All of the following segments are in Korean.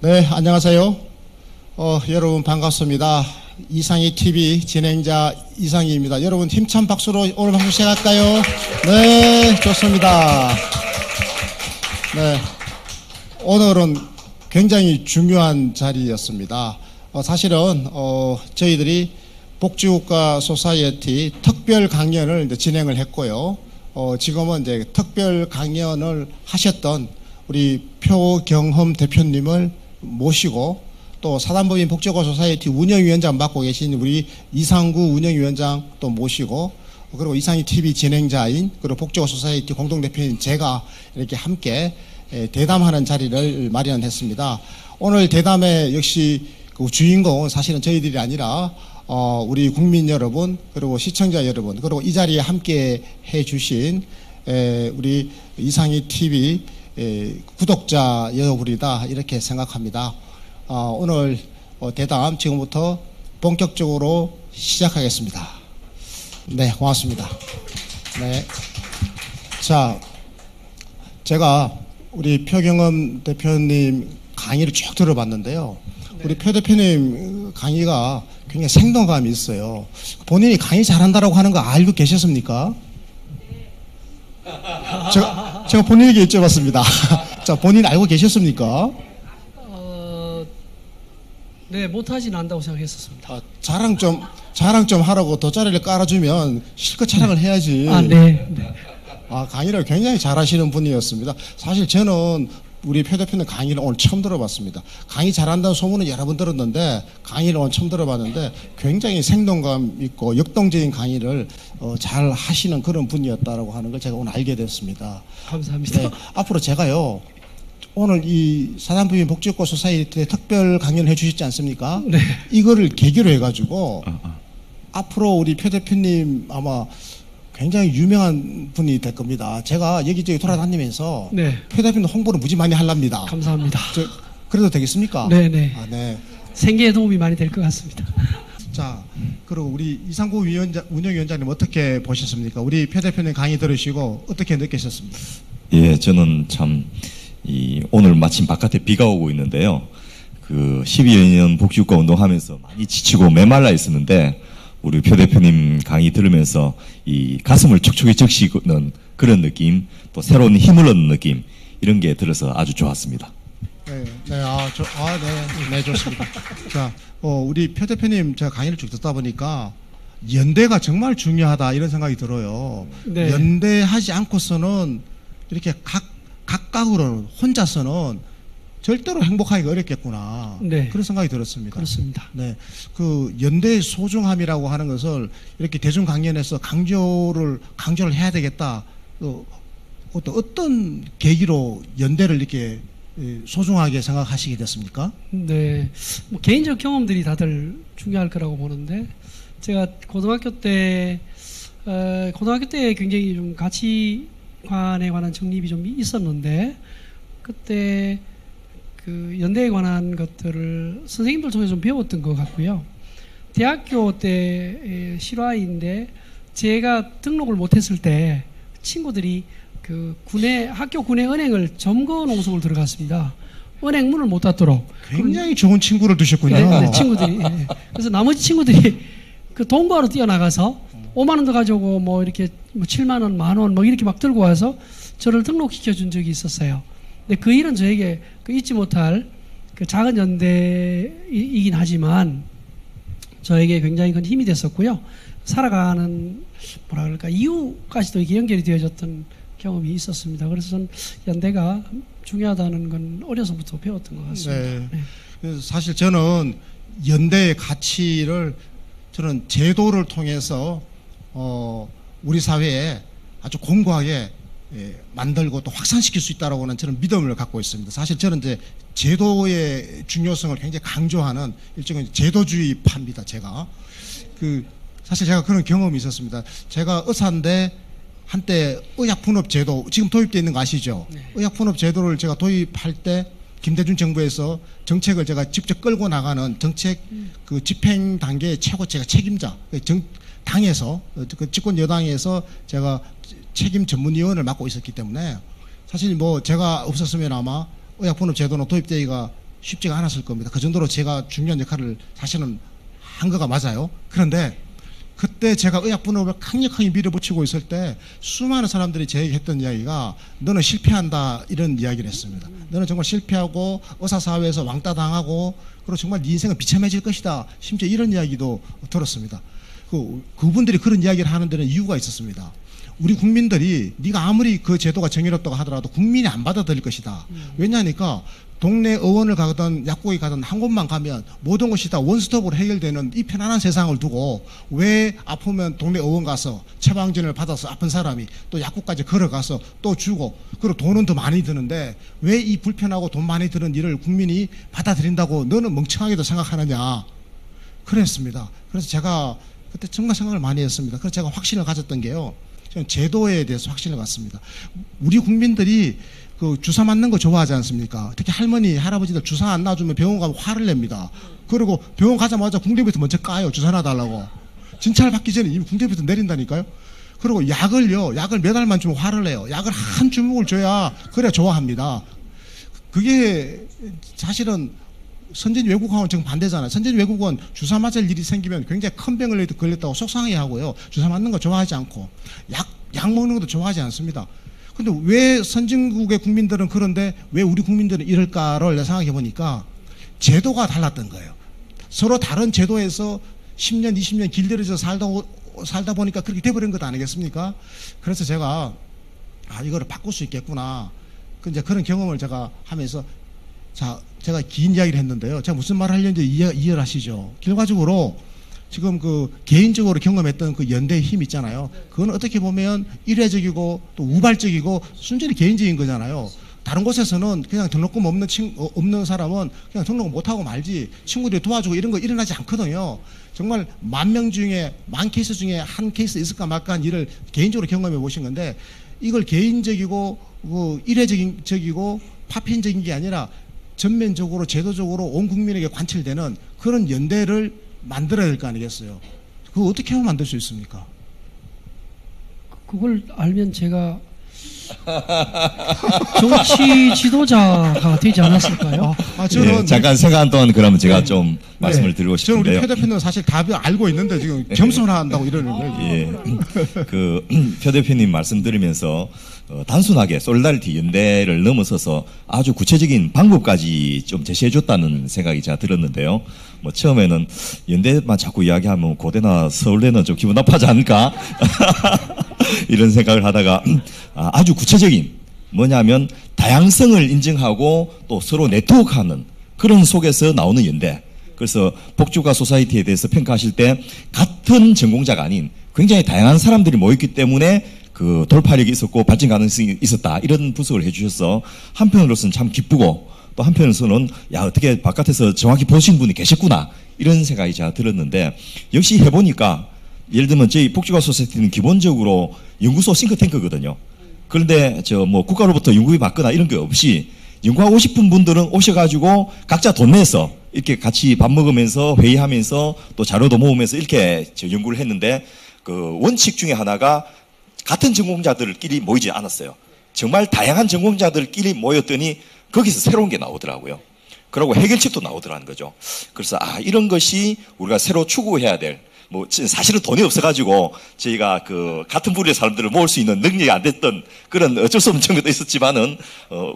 네, 안녕하세요. 여러분 반갑습니다. 이상희 TV 진행자 이상희입니다. 여러분 힘찬 박수로 오늘 방송 시작할까요? 네, 좋습니다. 네, 오늘은 굉장히 중요한 자리였습니다. 사실은 저희들이 복지국가 소사이어티 특별 강연을 이제 진행을 했고요. 지금은 이제 특별 강연을 하셨던 우리 표경흠 대표님을 모시고 또 사단법인 복지국가 소사이어티 운영위원장 맡고 계신 우리 이상구 운영위원장 또 모시고 그리고 이상희 TV 진행자인 그리고 복지국가 소사이어티 공동대표인 제가 이렇게 함께 대담하는 자리를 마련했습니다. 오늘 대담의 역시 그 주인공은 사실은 저희들이 아니라 우리 국민 여러분 그리고 시청자 여러분 그리고 이 자리에 함께 해주신 우리 이상희 TV 구독자 여러분이다 이렇게 생각합니다. 오늘 대담 지금부터 본격적으로 시작하겠습니다. 네, 고맙습니다. 네, 자, 제가 우리 표경흠 대표님 강의를 쭉 들어봤는데요. 우리 표 대표님 강의가 굉장히 생동감이 있어요. 본인이 강의 잘한다라고 하는 거 알고 계셨습니까? 제가 본인에게 여쭤봤습니다. 자, 본인 알고 계셨습니까? 네, 못하진 않다고 생각했었습니다. 자랑 좀 하라고 돗자리를 깔아주면 실컷 자랑을 해야지. 네. 강의를 굉장히 잘하시는 분이었습니다. 사실 저는 우리 표 대표님 강의를 오늘 처음 들어봤습니다. 강의 잘한다는 소문은 여러 번 들었는데 강의를 오늘 처음 들어봤는데 굉장히 생동감 있고 역동적인 강의를 잘 하시는 그런 분이었다라고 하는 걸 제가 오늘 알게 됐습니다. 감사합니다. 네, 앞으로 제가요 오늘 이 사단법인 복지국가 소사이어티에 특별 강연을 해주셨지 않습니까? 네. 이거를 계기로 해가지고 앞으로 우리 표 대표님 아마 굉장히 유명한 분이 될 겁니다. 제가 여기저기 돌아다니면서 네. 표 대표님 홍보를 무지 많이 하랍니다. 감사합니다. 그래도 되겠습니까? 네네. 네. 생계에 도움이 많이 될 것 같습니다. 자, 그리고 우리 이상구 운영위원장님 어떻게 보셨습니까? 우리 표 대표님 강의 들으시고 어떻게 느끼셨습니까? 예, 저는 참 오늘 마침 바깥에 비가 오고 있는데요. 그 12년 복지국가 운동하면서 많이 지치고 메말라 있었는데 우리 표 대표님 강의 들으면서 이 가슴을 촉촉히 적시는 그런 느낌, 또 새로운 힘을 얻는 느낌 이런 게 들어서 아주 좋았습니다. 네, 좋습니다. 자, 우리 표 대표님 제가 강의를 쭉 듣다 보니까 연대가 정말 중요하다 이런 생각이 들어요. 네. 연대하지 않고서는 이렇게 각각으로는 혼자서는 절대로 행복하기가 어렵겠구나. 네. 그런 생각이 들었습니다. 그렇습니다. 네, 그 연대의 소중함이라고 하는 것을 이렇게 대중 강연에서 강조를 해야 되겠다. 어떤 계기로 연대를 이렇게 소중하게 생각하시게 됐습니까? 네, 뭐 개인적 경험들이 다들 중요할 거라고 보는데 제가 고등학교 때 굉장히 좀 가치관에 관한 정립이 좀 있었는데 그때 그 연대에 관한 것들을 선생님들 통해서 좀 배웠던 것 같고요. 대학교 때 실화인데 제가 등록을 못했을 때 친구들이 그 학교 군의 은행을 점거 농성을 들어갔습니다. 은행 문을 못 닫도록. 굉장히 좋은 친구를 두셨군요. 네, 친구들이. 네. 그래서 나머지 친구들이 그 동거하러 뛰어나가서 5만 원 더 가져오고 뭐 이렇게 뭐 7만 원, 만 원 뭐 이렇게 막 들고 와서 저를 등록시켜 준 적이 있었어요. 근데 그 일은 저에게 그 잊지 못할 그 작은 연대이긴 하지만 저에게 굉장히 큰 힘이 됐었고요. 살아가는 뭐라 그럴까 이유까지도 이게 연결이 되어졌던 경험이 있었습니다. 그래서 저는 연대가 중요하다는 건 어려서부터 배웠던 것 같습니다. 네. 네. 그래서 사실 저는 연대의 가치를 저는 제도를 통해서 우리 사회에 아주 공고하게 만들고 또 확산시킬 수 있다라고는 저는 믿음을 갖고 있습니다. 사실 저는 이제 제도의 중요성을 굉장히 강조하는 일종의 제도주의파입니다. 제가 사실 제가 그런 경험이 있었습니다. 제가 의사인데 한때 의약분업제도 지금 도입되어 있는 거 아시죠? 네. 의약분업제도를 제가 도입할 때 김대중 정부에서 정책을 제가 직접 끌고 나가는 정책 그 집행 단계의 최고 제가 책임자 당에서 그 집권 여당에서 제가 책임 전문위원을 맡고 있었기 때문에 사실 뭐 제가 없었으면 아마 의약분업 제도는 도입되기가 쉽지가 않았을 겁니다. 그 정도로 제가 중요한 역할을 사실은 한 거가 맞아요. 그런데 그때 제가 의학분업을 강력하게 밀어붙이고 있을 때 수많은 사람들이 제게 했던 이야기가 너는 실패한다 이런 이야기를 했습니다. 너는 정말 실패하고 의사사회에서 왕따 당하고 그리고 정말 네 인생은 비참해질 것이다. 심지어 이런 이야기도 들었습니다. 그분들이 그런 이야기를 하는 데는 이유가 있었습니다. 우리 국민들이 네가 아무리 그 제도가 정의롭다고 하더라도 국민이 안 받아들일 것이다. 왜냐하니까 동네 의원을 가든 약국에 가든 한 곳만 가면 모든 것이 다 원스톱으로 해결되는 이 편안한 세상을 두고 왜 아프면 동네 의원 가서 처방전을 받아서 아픈 사람이 또 약국까지 걸어가서 또 주고 그리고 돈은 더 많이 드는데 왜 이 불편하고 돈 많이 드는 일을 국민이 받아들인다고 너는 멍청하게도 생각하느냐 그랬습니다. 그래서 제가 그때 정말 생각을 많이 했습니다. 그래서 제가 확신을 가졌던 게요. 제도에 대해서 확신을 갖습니다. 우리 국민들이 그 주사 맞는 거 좋아하지 않습니까? 특히 할머니, 할아버지들 주사 안 놔주면 병원 가면 화를 냅니다. 그리고 병원 가자마자 궁뎅이부터 먼저 까요. 주사 놔달라고. 진찰 받기 전에 이미 궁뎅이부터 내린다니까요. 그리고 약을 몇 알만 주면 화를 내요. 약을 한 주먹을 줘야 그래야 좋아합니다. 그게 사실은 선진 외국하고는 지금 반대잖아요. 선진 외국은 주사 맞을 일이 생기면 굉장히 큰 병을 걸렸다고 속상해하고요. 주사 맞는 거 좋아하지 않고 약 먹는 것도 좋아하지 않습니다. 근데 왜 선진국의 국민들은 그런데 왜 우리 국민들은 이럴까를 생각해 보니까 제도가 달랐던 거예요. 서로 다른 제도에서 10년, 20년 길들여져 살다 보니까 그렇게 돼버린 것 아니겠습니까? 그래서 제가 이거를 바꿀 수 있겠구나. 이제 그런 경험을 제가 하면서 자, 제가 긴 이야기를 했는데요. 제가 무슨 말을 하려는지 이해를 하시죠? 결과적으로 지금 그 개인적으로 경험했던 그 연대의 힘 있잖아요. 그건 어떻게 보면 일회적이고 또 우발적이고 순전히 개인적인 거잖아요. 다른 곳에서는 그냥 등록금 없는 사람은 그냥 등록 못하고 말지 친구들이 도와주고 이런 거 일어나지 않거든요. 정말 10,000명 중에 10,000케이스 중에 한 케이스 있을까 말까 한 일을 개인적으로 경험해 보신 건데 이걸 개인적이고 일회적이고 파편적인 게 아니라 전면적으로 제도적으로 온 국민에게 관철되는 그런 연대를 만들어야 될 거 아니겠어요. 그거 어떻게 하면 만들 수 있습니까? 그걸 알면 제가 정치 지도자가 되지 않았을까요? 저는 예, 잠깐 생각한 동안 그러면 제가 좀 말씀을 드리고 저는 우리 싶은데요. 표 대표는 사실 답을 알고 있는데 지금 겸손한다고 이러는 거예요. 예, 표 대표님 말씀 들으면서 단순하게 솔리다리티 연대를 넘어서서 아주 구체적인 방법까지 좀 제시해줬다는 생각이 제가 들었는데요. 뭐 처음에는 연대만 자꾸 이야기하면 고대나 서울대는 좀 기분 나빠하지 않을까 이런 생각을 하다가 아주 구체적인 뭐냐면 다양성을 인정하고 또 서로 네트워크하는 그런 속에서 나오는 연대. 그래서 복지국가 소사이티에 대해서 평가하실 때 같은 전공자가 아닌 굉장히 다양한 사람들이 모였기 때문에 그 돌파력이 있었고 발전 가능성이 있었다 이런 분석을 해주셔서 한편으로서는 참 기쁘고 또 한편으로서는 야 어떻게 바깥에서 정확히 보신 분이 계셨구나 이런 생각이 제가 들었는데 역시 해보니까 예를 들면 저희 복지국가 소사이티는 기본적으로 연구소 싱크탱크거든요. 그런데 저 뭐 국가로부터 연구비 받거나 이런 게 없이 연구하고 싶은 분들은 오셔가지고 각자 돈 내서 이렇게 같이 밥 먹으면서 회의하면서 또 자료도 모으면서 이렇게 저 연구를 했는데 그 원칙 중에 하나가 같은 전공자들끼리 모이지 않았어요. 정말 다양한 전공자들끼리 모였더니 거기서 새로운 게 나오더라고요. 그리고 해결책도 나오더라는 거죠. 그래서 이런 것이 우리가 새로 추구해야 될 뭐 사실은 돈이 없어가지고 저희가 그 같은 부류의 사람들을 모을 수 있는 능력이 안 됐던 그런 어쩔 수 없는 점도 있었지만은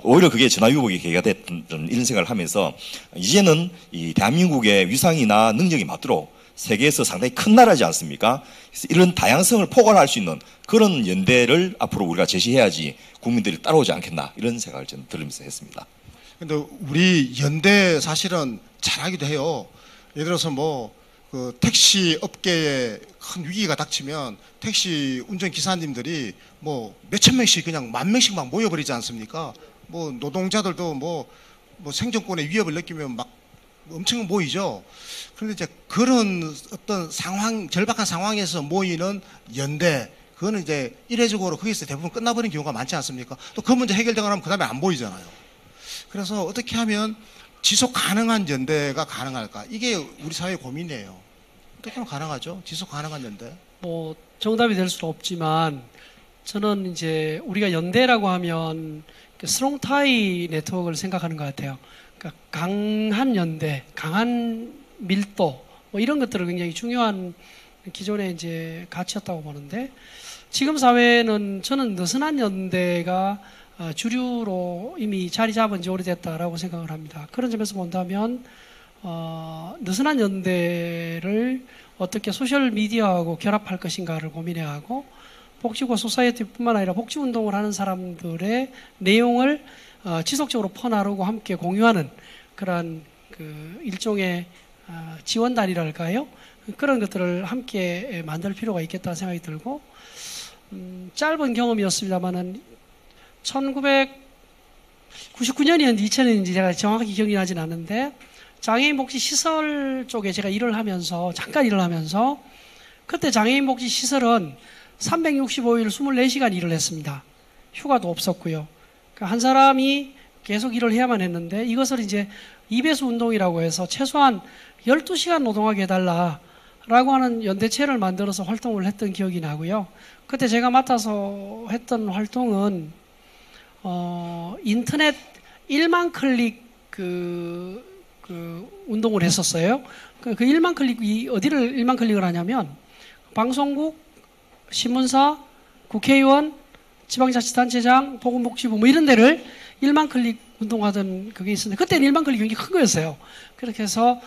오히려 그게 전화위복의 계기가 됐던 이런 생각을 하면서 이제는 이 대한민국의 위상이나 능력이 맞도록 세계에서 상당히 큰 나라지 않습니까? 그래서 이런 다양성을 포괄할 수 있는 그런 연대를 앞으로 우리가 제시해야지 국민들이 따라오지 않겠나 이런 생각을 저는 들으면서 했습니다. 근데 우리 연대 사실은 잘하기도 해요. 예를 들어서 그 택시 업계에 큰 위기가 닥치면 택시 운전 기사님들이 몇천 명씩 그냥 10,000명씩 막 모여버리지 않습니까? 노동자들도 생존권의 위협을 느끼면 막 엄청 모이죠. 그런데 이제 그런 어떤 절박한 상황에서 모이는 연대, 그거는 이제 일회적으로 거기서 대부분 끝나버린 경우가 많지 않습니까? 또 그 문제 해결되고 나면 그 다음에 안 보이잖아요. 그래서 어떻게 하면 지속 가능한 연대가 가능할까? 이게 우리 사회의 고민이에요. 어떻게 하면 가능하죠? 지속 가능한 연대? 정답이 될 수는 없지만 저는 이제 우리가 연대라고 하면 스트롱타이 네트워크를 생각하는 것 같아요. 그러니까 강한 연대, 강한 밀도 뭐 이런 것들을 굉장히 중요한 기존의 이제 가치였다고 보는데 지금 사회는 저는 느슨한 연대가 주류로 이미 자리 잡은 지 오래됐다라고 생각을 합니다. 그런 점에서 본다면 느슨한 연대를 어떻게 소셜 미디어하고 결합할 것인가를 고민해야 하고 복지고 소사이어티뿐만 아니라 복지운동을 하는 사람들의 내용을 지속적으로 퍼나르고 함께 공유하는 그러한 그 일종의 지원단이랄까요? 그런 것들을 함께 만들 필요가 있겠다 생각이 들고 짧은 경험이었습니다만은 1999년이었는지 2000년인지 제가 정확히 기억이 나진 않는데 장애인 복지 시설 쪽에 제가 일을 하면서 잠깐 일을 하면서 그때 장애인 복지 시설은 365일 24시간 일을 했습니다. 휴가도 없었고요. 그러니까 한 사람이 계속 일을 해야만 했는데 이것을 이제 2배수 운동이라고 해서 최소한 12시간 노동하게 해달라라고 하는 연대체를 만들어서 활동을 했던 기억이 나고요. 그때 제가 맡아서 했던 활동은 인터넷 1만 클릭 그 운동을 했었어요. 그 1만 클릭이 어디를 1만 클릭을 하냐면 방송국, 신문사, 국회의원, 지방자치단체장, 보건복지부 뭐 이런 데를 1만 클릭 운동하던 그게 있었는데 그때는 1만 클릭이 굉장히 큰 거였어요. 그렇게 해서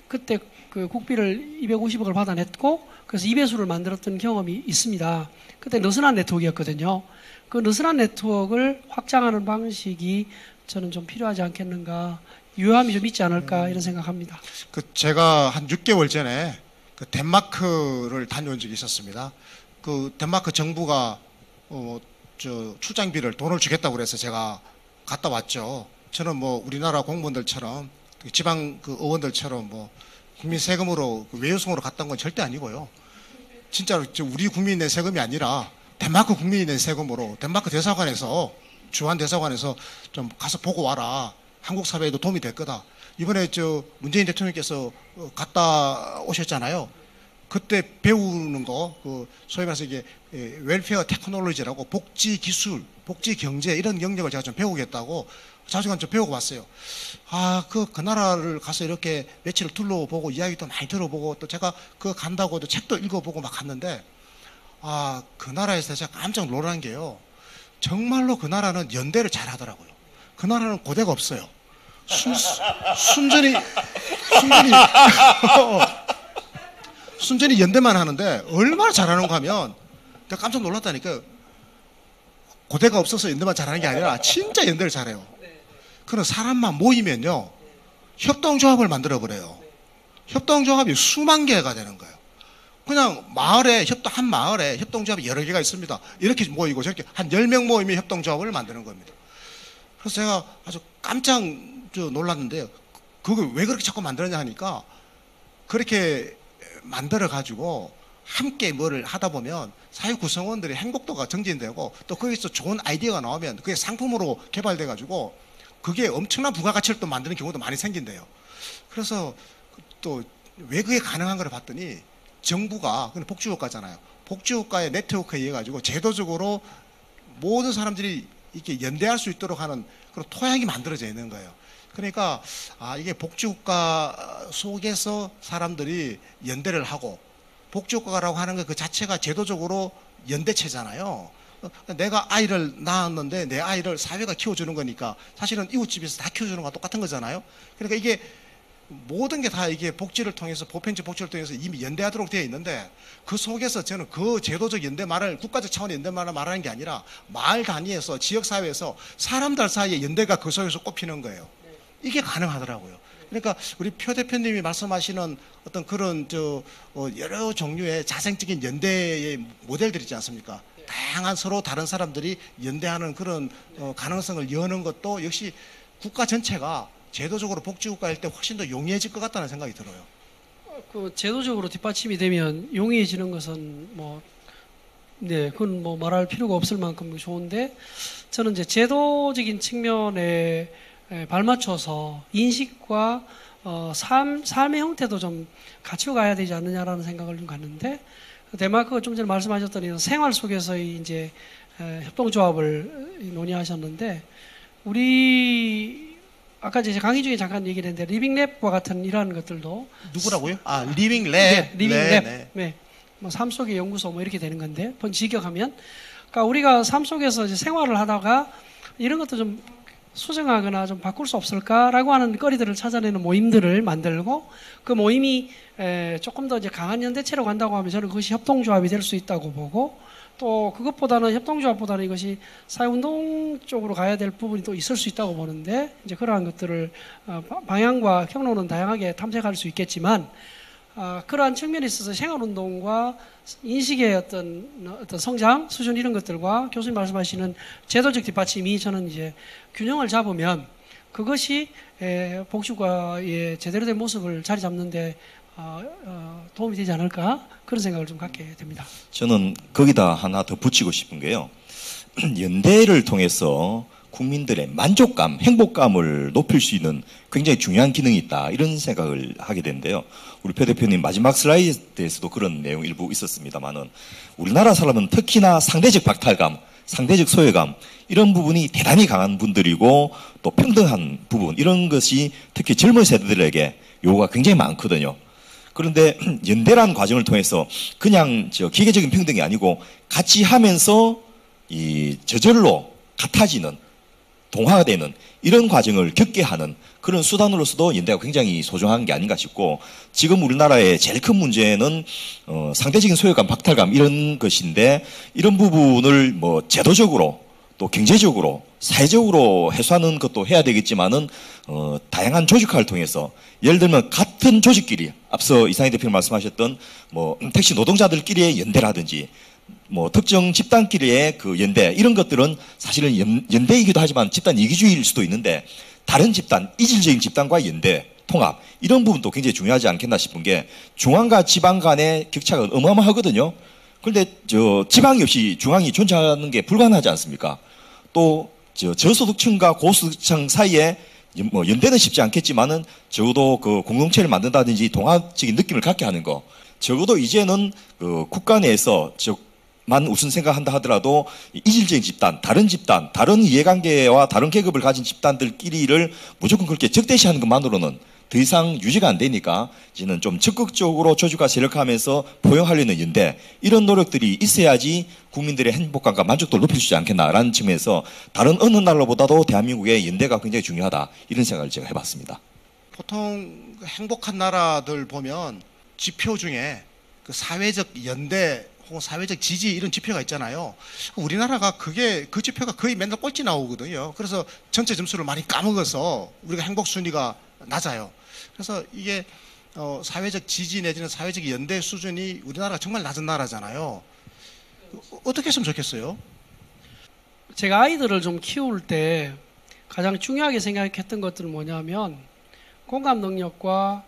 그때 그 국비를 250억을 받아냈고 그래서 2배수를 만들었던 경험이 있습니다. 그때 느슨한 네트워크였거든요. 그 느슨한 네트워크를 확장하는 방식이 저는 좀 필요하지 않겠는가, 유효함이 좀 있지 않을까 이런 생각합니다. 그 제가 한 6개월 전에 그 덴마크를 다녀온 적이 있었습니다. 그 덴마크 정부가 저 출장비를 돈을 주겠다고 그래서 제가 갔다 왔죠. 저는 뭐 우리나라 공무원들처럼 지방 그 의원들처럼 뭐 국민 세금으로 그 외유성으로 갔던 건 절대 아니고요. 진짜로 우리 국민의 세금이 아니라 덴마크 국민의 세금으로 덴마크 대사관에서 주한 대사관에서 좀 가서 보고 와라. 한국 사회에도 도움이 될 거다. 이번에 저 문재인 대통령께서 갔다 오셨잖아요. 그때 배우는 거, 그 소위 말해서 이게 웰페어 테크놀로지라고 복지 기술, 복지 경제 이런 영역을 제가 좀 배우겠다고 자주간 좀 배우고 왔어요. 그 나라를 가서 이렇게 며칠을 둘러보고 이야기도 많이 들어보고 또 제가 그 간다고 또 책도 읽어보고 막 갔는데 그 나라에서 제가 깜짝 놀란 게요. 정말로 그 나라는 연대를 잘 하더라고요. 그 나라는 고대가 없어요. 순전히 연대만 하는데 얼마나 잘하는가 하면 내가 깜짝 놀랐다니까. 고대가 없어서 연대만 잘하는 게 아니라 진짜 연대를 잘해요. 그런 사람만 모이면요 협동조합을 만들어버려요. 협동조합이 수만 개가 되는 거예요. 그냥 한 마을에 협동조합이 여러 개가 있습니다. 이렇게 모이고 저렇게 한 10명 모이면 협동조합을 만드는 겁니다. 그래서 제가 아주 깜짝 놀랐는데요. 그걸 왜 그렇게 자꾸 만들었냐 하니까 그렇게 만들어가지고 함께 뭐를 하다 보면 사회 구성원들의 행복도가 증진되고 또 거기서 좋은 아이디어가 나오면 그게 상품으로 개발돼가지고 그게 엄청난 부가가치를 또 만드는 경우도 많이 생긴대요. 그래서 또 왜 그게 가능한가를 봤더니 정부가, 복지국가잖아요. 복지국가의 네트워크에 의해 가지고 제도적으로 모든 사람들이 이렇게 연대할 수 있도록 하는 그런 토양이 만들어져 있는 거예요. 그러니까 이게 복지국가 속에서 사람들이 연대를 하고 복지국가라고 하는 것 그 자체가 제도적으로 연대체잖아요. 내가 아이를 낳았는데 내 아이를 사회가 키워주는 거니까 사실은 이웃집에서 다 키워주는 거랑 똑같은 거잖아요. 그러니까 이게 모든 게 다 이게 복지를 통해서 보편적 복지를 통해서 이미 연대하도록 되어 있는데 그 속에서 저는 그 제도적 연대 말을 국가적 차원의 연대 말을 말하는 게 아니라 마을 단위에서 지역 사회에서 사람들 사이의 연대가 그 속에서 꼽히는 거예요. 이게 가능하더라고요. 그러니까 우리 표 대표님이 말씀하시는 어떤 그런 여러 종류의 자생적인 연대의 모델들 있지 않습니까? 다양한 서로 다른 사람들이 연대하는 그런 가능성을 여는 것도 역시 국가 전체가 제도적으로 복지국가일 때 훨씬 더 용이해질 것 같다는 생각이 들어요. 그 제도적으로 뒷받침이 되면 용이해지는 것은 그건 말할 필요가 없을 만큼 좋은데 저는 이제 제도적인 측면에 발맞춰서 인식과 삶의 형태도 좀 갖춰가야 되지 않느냐라는 생각을 좀 갖는데 덴마크가 좀 전에 말씀하셨던 이런 생활 속에서의 이제 협동조합을 논의하셨는데 우리 아까 이제 강의 중에 잠깐 얘기를 했는데 리빙랩과 같은 이러한 것들도 누구라고요? 아, 리빙 랩. 네, 리빙랩. 네. 네. 뭐 삶 속의 연구소 뭐 이렇게 되는 건데 직역하면 그러니까 우리가 삶 속에서 이제 생활을 하다가 이런 것도 좀 수정하거나 좀 바꿀 수 없을까라고 하는 거리들을 찾아내는 모임들을 만들고 그 모임이 조금 더 이제 강한 연대체로 간다고 하면 저는 그것이 협동조합이 될 수 있다고 보고 또 그것보다는 협동조합보다는 이것이 사회운동 쪽으로 가야 될 부분이 또 있을 수 있다고 보는데 이제 그러한 것들을 방향과 경로는 다양하게 탐색할 수 있겠지만 그러한 측면에 있어서 생활운동과 인식의 어떤 성장 수준 이런 것들과 교수님 말씀하시는 제도적 뒷받침이 저는 이제 균형을 잡으면 그것이 복지국가의 제대로 된 모습을 자리 잡는데 도움이 되지 않을까 그런 생각을 좀 갖게 됩니다. 저는 거기다 하나 더 붙이고 싶은 게요. 연대를 통해서 국민들의 만족감, 행복감을 높일 수 있는 굉장히 중요한 기능이 있다. 이런 생각을 하게 되는데요. 우리 표 대표님 마지막 슬라이드에서도 그런 내용 일부 있었습니다만은 우리나라 사람은 특히나 상대적 박탈감, 상대적 소외감 이런 부분이 대단히 강한 분들이고 또 평등한 부분 이런 것이 특히 젊은 세대들에게 요구가 굉장히 많거든요. 그런데 연대라는 과정을 통해서 그냥 기계적인 평등이 아니고 같이 하면서 저절로 같아지는 동화되는 이런 과정을 겪게 하는 그런 수단으로서도 연대가 굉장히 소중한 게 아닌가 싶고 지금 우리나라의 제일 큰 문제는 상대적인 소외감, 박탈감 이런 것인데 이런 부분을 뭐 제도적으로 또 경제적으로 사회적으로 해소하는 것도 해야 되겠지만은 다양한 조직화를 통해서 예를 들면 같은 조직끼리 앞서 이상희 대표님 말씀하셨던 뭐 택시 노동자들끼리의 연대라든지 뭐 특정 집단끼리의 그 연대 이런 것들은 사실은 연대이기도 하지만 집단 이기주의일 수도 있는데 다른 집단 이질적인 집단과의 연대 통합 이런 부분도 굉장히 중요하지 않겠나 싶은 게 중앙과 지방 간의 격차가 어마어마하거든요. 그런데 지방이 없이 중앙이 존재하는 게 불가능하지 않습니까? 또 저소득층과 고소득층 사이에 뭐 연대는 쉽지 않겠지만은 적어도 그 공동체를 만든다든지 동화적인 느낌을 갖게 하는 거 적어도 이제는 그 국가 내에서 만 우선 생각한다 하더라도 이질적인 집단, 다른 이해관계와 다른 계급을 가진 집단들끼리를 무조건 그렇게 적대시하는 것만으로는 더 이상 유지가 안 되니까 이제는 좀 적극적으로 조직화 세력화하면서 포용하려는 연대 이런 노력들이 있어야지 국민들의 행복감과 만족도를 높일 수 있지 않겠나라는 측면에서 다른 어느 나라보다도 대한민국의 연대가 굉장히 중요하다 이런 생각을 제가 해봤습니다. 보통 행복한 나라들 보면 지표 중에 그 사회적 연대 혹은 사회적 지지 이런 지표가 있잖아요. 우리나라가 그 지표가 거의 맨날 꼴찌 나오거든요. 그래서 전체 점수를 많이 까먹어서 우리가 행복 순위가 낮아요. 그래서 이게 사회적 지지 내지는 사회적 연대 수준이 우리나라가 정말 낮은 나라잖아요. 어떻게 했으면 좋겠어요? 제가 아이들을 좀 키울 때 가장 중요하게 생각했던 것들은 뭐냐면 공감 능력과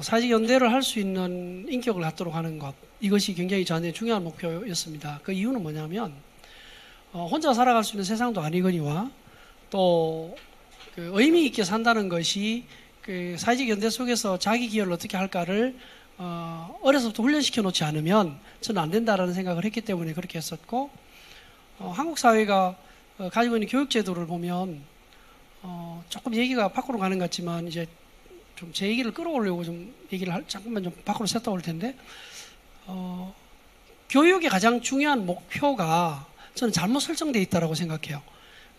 사회적 연대를 할 수 있는 인격을 갖도록 하는 것 이것이 굉장히 저한테 중요한 목표였습니다. 그 이유는 뭐냐면 혼자 살아갈 수 있는 세상도 아니거니와 또 그 의미 있게 산다는 것이 그 사회적 연대 속에서 자기 기여를 어떻게 할까를 어려서부터 훈련시켜 놓지 않으면 저는 안 된다라는 생각을 했기 때문에 그렇게 했었고 한국 사회가 가지고 있는 교육 제도를 보면 조금 얘기가 밖으로 가는 것 같지만 이제 좀 제 얘기를 끌어올려고 좀 얘기를 잠깐만 좀 밖으로 샜다 올 텐데 교육의 가장 중요한 목표가 저는 잘못 설정되어 있다고 생각해요.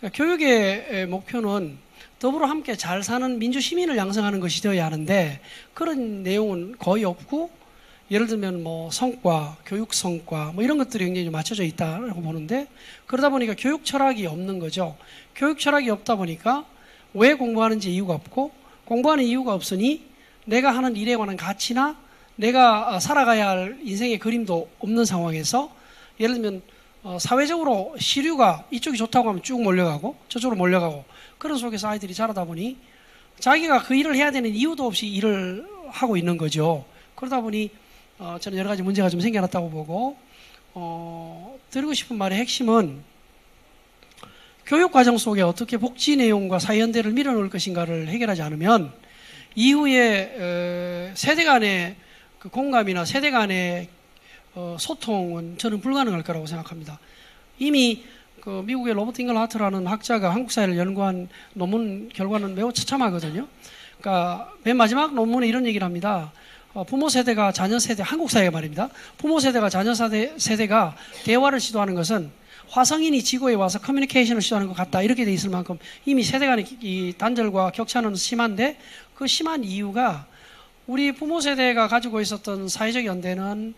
그러니까 교육의 목표는 더불어 함께 잘 사는 민주 시민을 양성하는 것이 되어야 하는데 그런 내용은 거의 없고 예를 들면 뭐 성과, 교육 성과 뭐 이런 것들이 굉장히 맞춰져 있다고 보는데 그러다 보니까 교육 철학이 없는 거죠. 교육 철학이 없다 보니까 왜 공부하는지 이유가 없고 공부하는 이유가 없으니 내가 하는 일에 관한 가치나 내가 살아가야 할 인생의 그림도 없는 상황에서 예를 들면 사회적으로 시류가 이쪽이 좋다고 하면 쭉 몰려가고 저쪽으로 몰려가고 그런 속에서 아이들이 자라다 보니 자기가 그 일을 해야 되는 이유도 없이 일을 하고 있는 거죠. 그러다 보니 저는 여러 가지 문제가 좀 생겨났다고 보고 드리고 싶은 말의 핵심은 교육과정 속에 어떻게 복지 내용과 사회연대를 밀어넣을 것인가를 해결하지 않으면 이후에 세대 간의 그 공감이나 세대 간의 소통은 저는 불가능할 거라고 생각합니다. 이미 그 미국의 로버트 잉글하트라는 학자가 한국 사회를 연구한 논문 결과는 매우 처참하거든요. 그러니까 맨 마지막 논문에 이런 얘기를 합니다. 부모 세대가 자녀 세대, 한국 사회가 말입니다. 부모 세대가 자녀 세대가 대화를 시도하는 것은 화성인이 지구에 와서 커뮤니케이션을 시도하는 것 같다. 이렇게 돼 있을 만큼 이미 세대 간의 이 단절과 격차는 심한데, 그 심한 이유가 우리 부모 세대가 가지고 있었던 사회적 연대는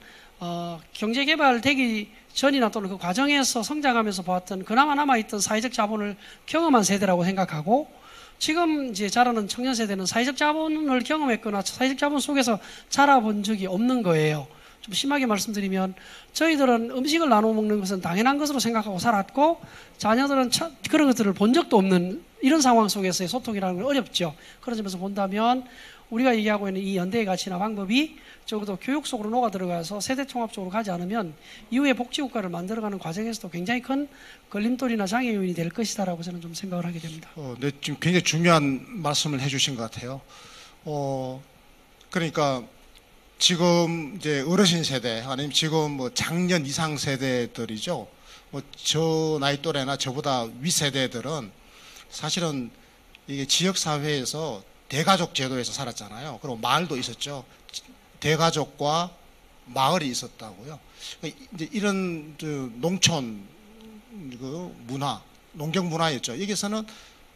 경제개발 되기 전이나 또는 그 과정에서 성장하면서 보았던 그나마 남아있던 사회적 자본을 경험한 세대라고 생각하고, 지금 이제 자라는 청년 세대는 사회적 자본을 경험했거나 사회적 자본 속에서 자라본 적이 없는 거예요. 좀 심하게 말씀드리면 저희들은 음식을 나눠 먹는 것은 당연한 것으로 생각하고 살았고, 자녀들은 그런 것들을 본 적도 없는 이런 상황 속에서의 소통이라는 건 어렵죠. 그런 점에서 본다면 우리가 얘기하고 있는 이 연대의 가치나 방법이 적어도 교육 속으로 녹아 들어가서 세대 통합적으로 가지 않으면 이후에 복지국가를 만들어가는 과정에서도 굉장히 큰 걸림돌이나 장애 요인이 될 것이다라고 저는 좀 생각을 하게 됩니다. 네, 지금 굉장히 중요한 말씀을 해주신 것 같아요. 그러니까 지금 이제 어르신 세대 아니면 지금 뭐 장년 이상 세대들이죠. 뭐 저 나이 또래나 저보다 위 세대들은 사실은 이게 지역 사회에서 대가족 제도에서 살았잖아요. 그리고 마을도 있었죠. 대가족과 마을이 있었다고요. 이제 이런 농촌 그 문화, 농경 문화였죠. 여기서는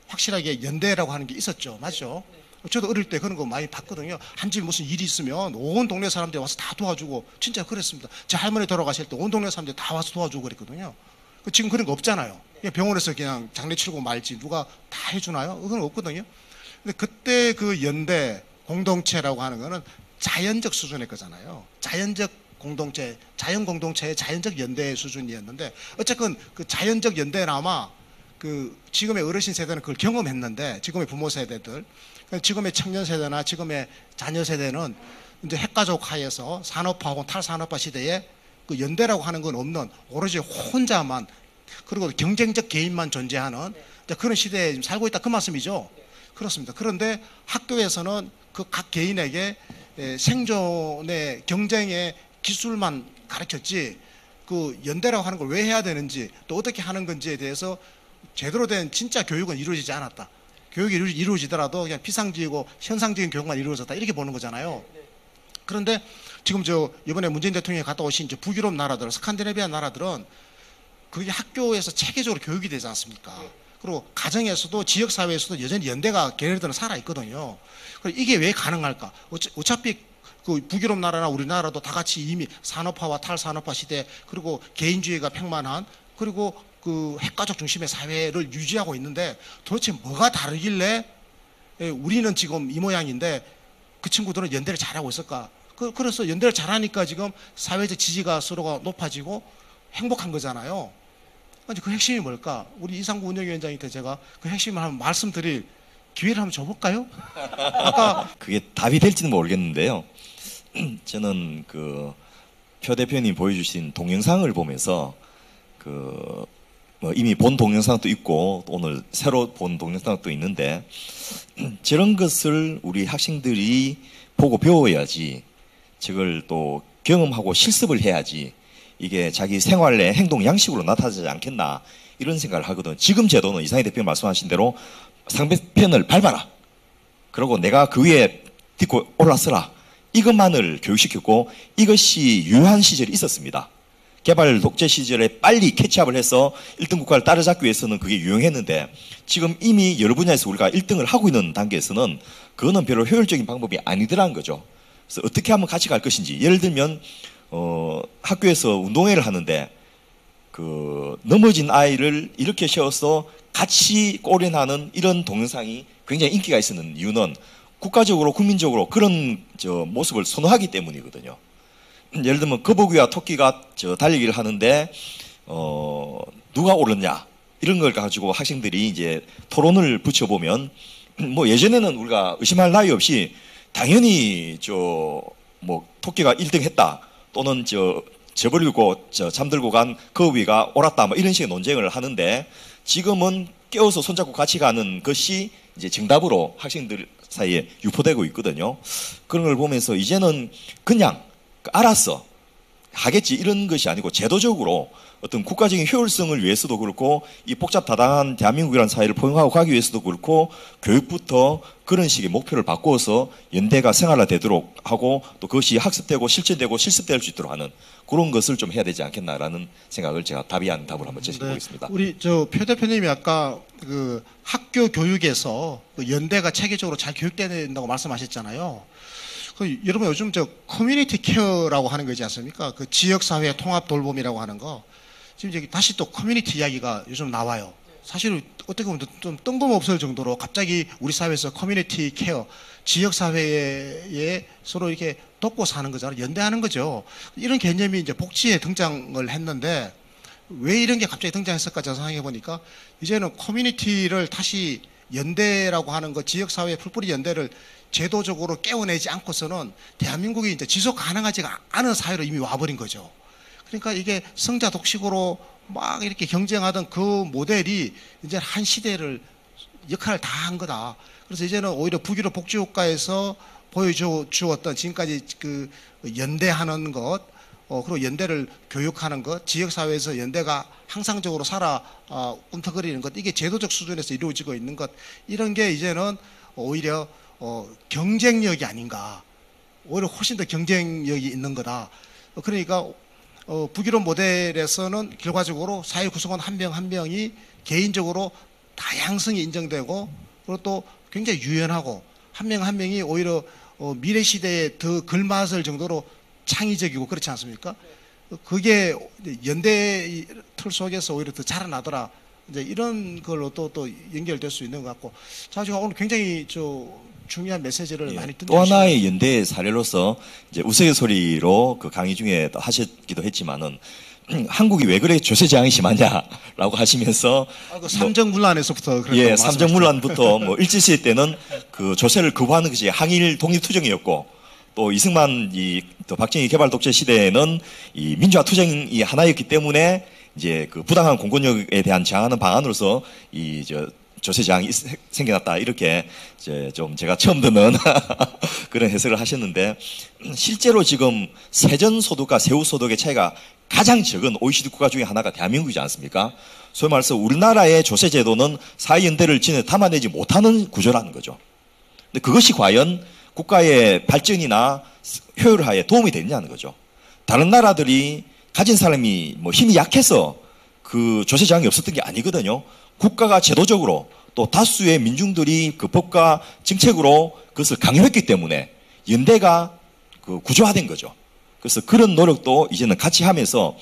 확실하게 연대라고 하는 게 있었죠. 맞죠? 저도 어릴 때 그런 거 많이 봤거든요. 한 집에 무슨 일이 있으면 온 동네 사람들이 와서 다 도와주고, 진짜 그랬습니다. 제 할머니 돌아가실 때 온 동네 사람들이 다 와서 도와주고 그랬거든요. 지금 그런 거 없잖아요. 그냥 병원에서 그냥 장례 치르고 말지 누가 다 해주나요? 그건 없거든요. 근데 그때 그 연대 공동체라고 하는 거는 자연적 수준의 거잖아요. 자연적 공동체, 자연 공동체의 자연적 연대 수준이었는데, 어쨌든 그 자연적 연대나마 그 지금의 어르신 세대는 그걸 경험했는데, 지금의 부모 세대들, 지금의 청년 세대나 지금의 자녀 세대는 이제 핵가족 하에서 산업화 혹은 탈산업화 시대에 그 연대라고 하는 건 없는, 오로지 혼자만, 그리고 경쟁적 개인만 존재하는 그런 시대에 지금 살고 있다, 그 말씀이죠. 그렇습니다. 그런데 학교에서는 그 각 개인에게 생존의 경쟁의 기술만 가르쳤지, 그 연대라고 하는 걸 왜 해야 되는지 또 어떻게 하는 건지에 대해서 제대로 된 진짜 교육은 이루어지지 않았다. 교육이 이루어지더라도 그냥 피상적이고 현상적인 교육만 이루어졌다, 이렇게 보는 거잖아요. 그런데 지금 이번에 문재인 대통령이 갔다 오신 북유럽 나라들, 스칸디네비아 나라들은 그게 학교에서 체계적으로 교육이 되지 않습니까? 그리고 가정에서도 지역사회에서도 여전히 연대가 걔네들은 살아있거든요. 이게 왜 가능할까? 어차피 그 북유럽 나라나 우리나라도 다 같이 이미 산업화와 탈산업화 시대, 그리고 개인주의가 팽만한, 그리고 그 핵가족 중심의 사회를 유지하고 있는데, 도대체 뭐가 다르길래 우리는 지금 이 모양인데 그 친구들은 연대를 잘하고 있을까? 그래서 연대를 잘하니까 지금 사회적 지지가 서로가 높아지고 행복한 거잖아요. 그 핵심이 뭘까? 우리 이상구 운영위원장한테 제가 그 핵심을 한번 말씀드릴 기회를 한번 줘볼까요? 아까 그게 답이 될지는 모르겠는데요. 저는 그 표 대표님 보여주신 동영상을 보면서 뭐 이미 본 동영상도 있고 오늘 새로 본 동영상도 있는데, 저런 것을 우리 학생들이 보고 배워야지, 저걸 또 경험하고 실습을 해야지 이게 자기 생활의 행동 양식으로 나타나지 않겠나, 이런 생각을 하거든. 지금 제도는 이상희 대표님 말씀하신 대로 상대편을 밟아라, 그리고 내가 그 위에 딛고 올라서라, 이것만을 교육시켰고, 이것이 유효한 시절이 있었습니다. 개발 독재 시절에 빨리 캐치업을 해서 1등 국가를 따라잡기 위해서는 그게 유용했는데, 지금 이미 여러 분야에서 우리가 1등을 하고 있는 단계에서는 그거는 별로 효율적인 방법이 아니더라는 거죠. 그래서 어떻게 하면 같이 갈 것인지, 예를 들면 학교에서 운동회를 하는데 그 넘어진 아이를 이렇게 세워서 같이 꼬련하는 이런 동영상이 굉장히 인기가 있었는 이유는 국가적으로 국민적으로 그런 모습을 선호하기 때문이거든요. 예를 들면 거북이와 토끼가 달리기를 하는데 누가 옳았냐, 이런 걸 가지고 학생들이 이제 토론을 붙여보면, 뭐 예전에는 우리가 의심할 나위 없이 당연히 뭐 토끼가 1등 했다, 또는 저버리고 잠들고 간 거위가 옳았다, 뭐 이런 식의 논쟁을 하는데, 지금은 깨워서 손잡고 같이 가는 것이 이제 정답으로 학생들 사이에 유포되고 있거든요. 그런 걸 보면서 이제는 그냥 알았어, 하겠지 이런 것이 아니고 제도적으로 어떤 국가적인 효율성을 위해서도 그렇고 이 복잡다단한 대한민국이라는 사회를 포용하고 가기 위해서도 그렇고 교육부터 그런 식의 목표를 바꾸어서 연대가 생활화되도록 하고 또 그것이 학습되고 실천되고 실습될 수 있도록 하는 그런 것을 좀 해야 되지 않겠나라는 생각을 제가 답이한 답을 한번 제시해 보겠습니다. 우리 표 대표님이 아까 그 학교 교육에서 그 연대가 체계적으로 잘 교육돼야 된다고 말씀하셨잖아요. 여러분 요즘 커뮤니티 케어라고 하는 거 있지 않습니까? 그 지역사회 통합 돌봄이라고 하는 거. 지금 이제 다시 또 커뮤니티 이야기가 요즘 나와요. 사실 어떻게 보면 좀 뜬금없을 정도로 갑자기 우리 사회에서 커뮤니티 케어, 지역사회에 서로 이렇게 돕고 사는 거잖아요. 연대하는 거죠. 이런 개념이 이제 복지에 등장을 했는데 왜 이런 게 갑자기 등장했을까 제가 생각해 보니까 이제는 커뮤니티를 다시 연대라고 하는 거, 지역사회 풀뿌리 연대를 제도적으로 깨워내지 않고서는 대한민국이 이제 지속 가능하지가 않은 사회로 이미 와버린 거죠. 그러니까 이게 성자 독식으로 막 이렇게 경쟁하던 그 모델이 이제 한 시대를 역할을 다 한 거다. 그래서 이제는 오히려 북유럽 복지국가에서 보여주었던 지금까지 그 연대하는 것, 그리고 연대를 교육하는 것, 지역사회에서 연대가 항상적으로 꿈틀거리는 것, 이게 제도적 수준에서 이루어지고 있는 것, 이런 게 이제는 오히려 경쟁력이 아닌가. 오히려 훨씬 더 경쟁력이 있는 거다. 그러니까 북유럽 모델에서는 결과적으로 사회 구성원 한 명 한 명이 개인적으로 다양성이 인정되고 그리고 또 굉장히 유연하고 한 명 한 명이 오히려 미래 시대에 더 걸맞을 정도로 창의적이고 그렇지 않습니까? 그게 연대 틀 속에서 오히려 더 자라나더라. 이제 이런 걸로 또 연결될 수 있는 것 같고. 자, 제가 오늘 굉장히 중요한 메시지를 많이 듣는 또 하나의 연대의 사례로서 이제 우스갯소리로 그 강의 중에 하셨기도 했지만은 한국이 왜 그래 조세저항이 심하냐라고 하시면서 그 삼정문란에서부터 예, 삼정문란부터 뭐 일제시대 때는 그 조세를 거부하는 것이 항일 독립투쟁이었고 또 이승만 또 박정희 개발 독재 시대에는 이 민주화 투쟁이 하나였기 때문에 이제 그 부당한 공권력에 대한 저항하는 방안으로서 조세저항이 생겨났다 이렇게 이제 좀 제가 처음 듣는 그런 해석을 하셨는데 실제로 지금 세전소득과 세후소득의 차이가 가장 적은 OECD 국가 중에 하나가 대한민국이지 않습니까? 소위 말해서 우리나라의 조세제도는 사회연대를 전혀 담아내지 못하는 구조라는 거죠. 근데 그것이 과연 국가의 발전이나 효율화에 도움이 되느냐는 거죠. 다른 나라들이 가진 사람이 뭐 힘이 약해서 그 조세저항이 없었던 게 아니거든요. 국가가 제도적으로 또 다수의 민중들이 그 법과 정책으로 그것을 강요했기 때문에 연대가 그 구조화된 거죠. 그래서 그런 노력도 이제는 같이 하면서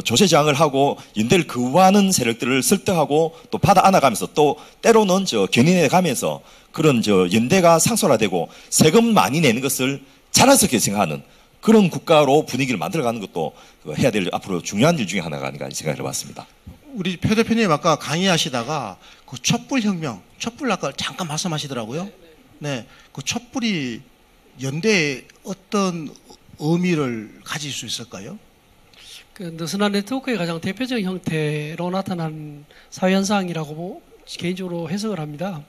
조세저항을 하고 연대를 거부하는 세력들을 설득하고 또 받아 안아가면서 또 때로는 견인해 가면서 그런 연대가 상설화되고 세금 많이 내는 것을 자랑스럽게 생각하는 그런 국가로 분위기를 만들어가는 것도 해야 될 앞으로 중요한 일 중에 하나가 아닌가 생각을 해봤습니다. 우리 표 대표님 아까 강의하시다가 그 촛불혁명, 촛불 아까 잠깐 말씀하시더라고요. 네, 그 촛불이 연대에 어떤 의미를 가질 수 있을까요? 그 느슨한 네트워크의 가장 대표적인 형태로 나타난 사회현상이라고 개인적으로 해석을 합니다.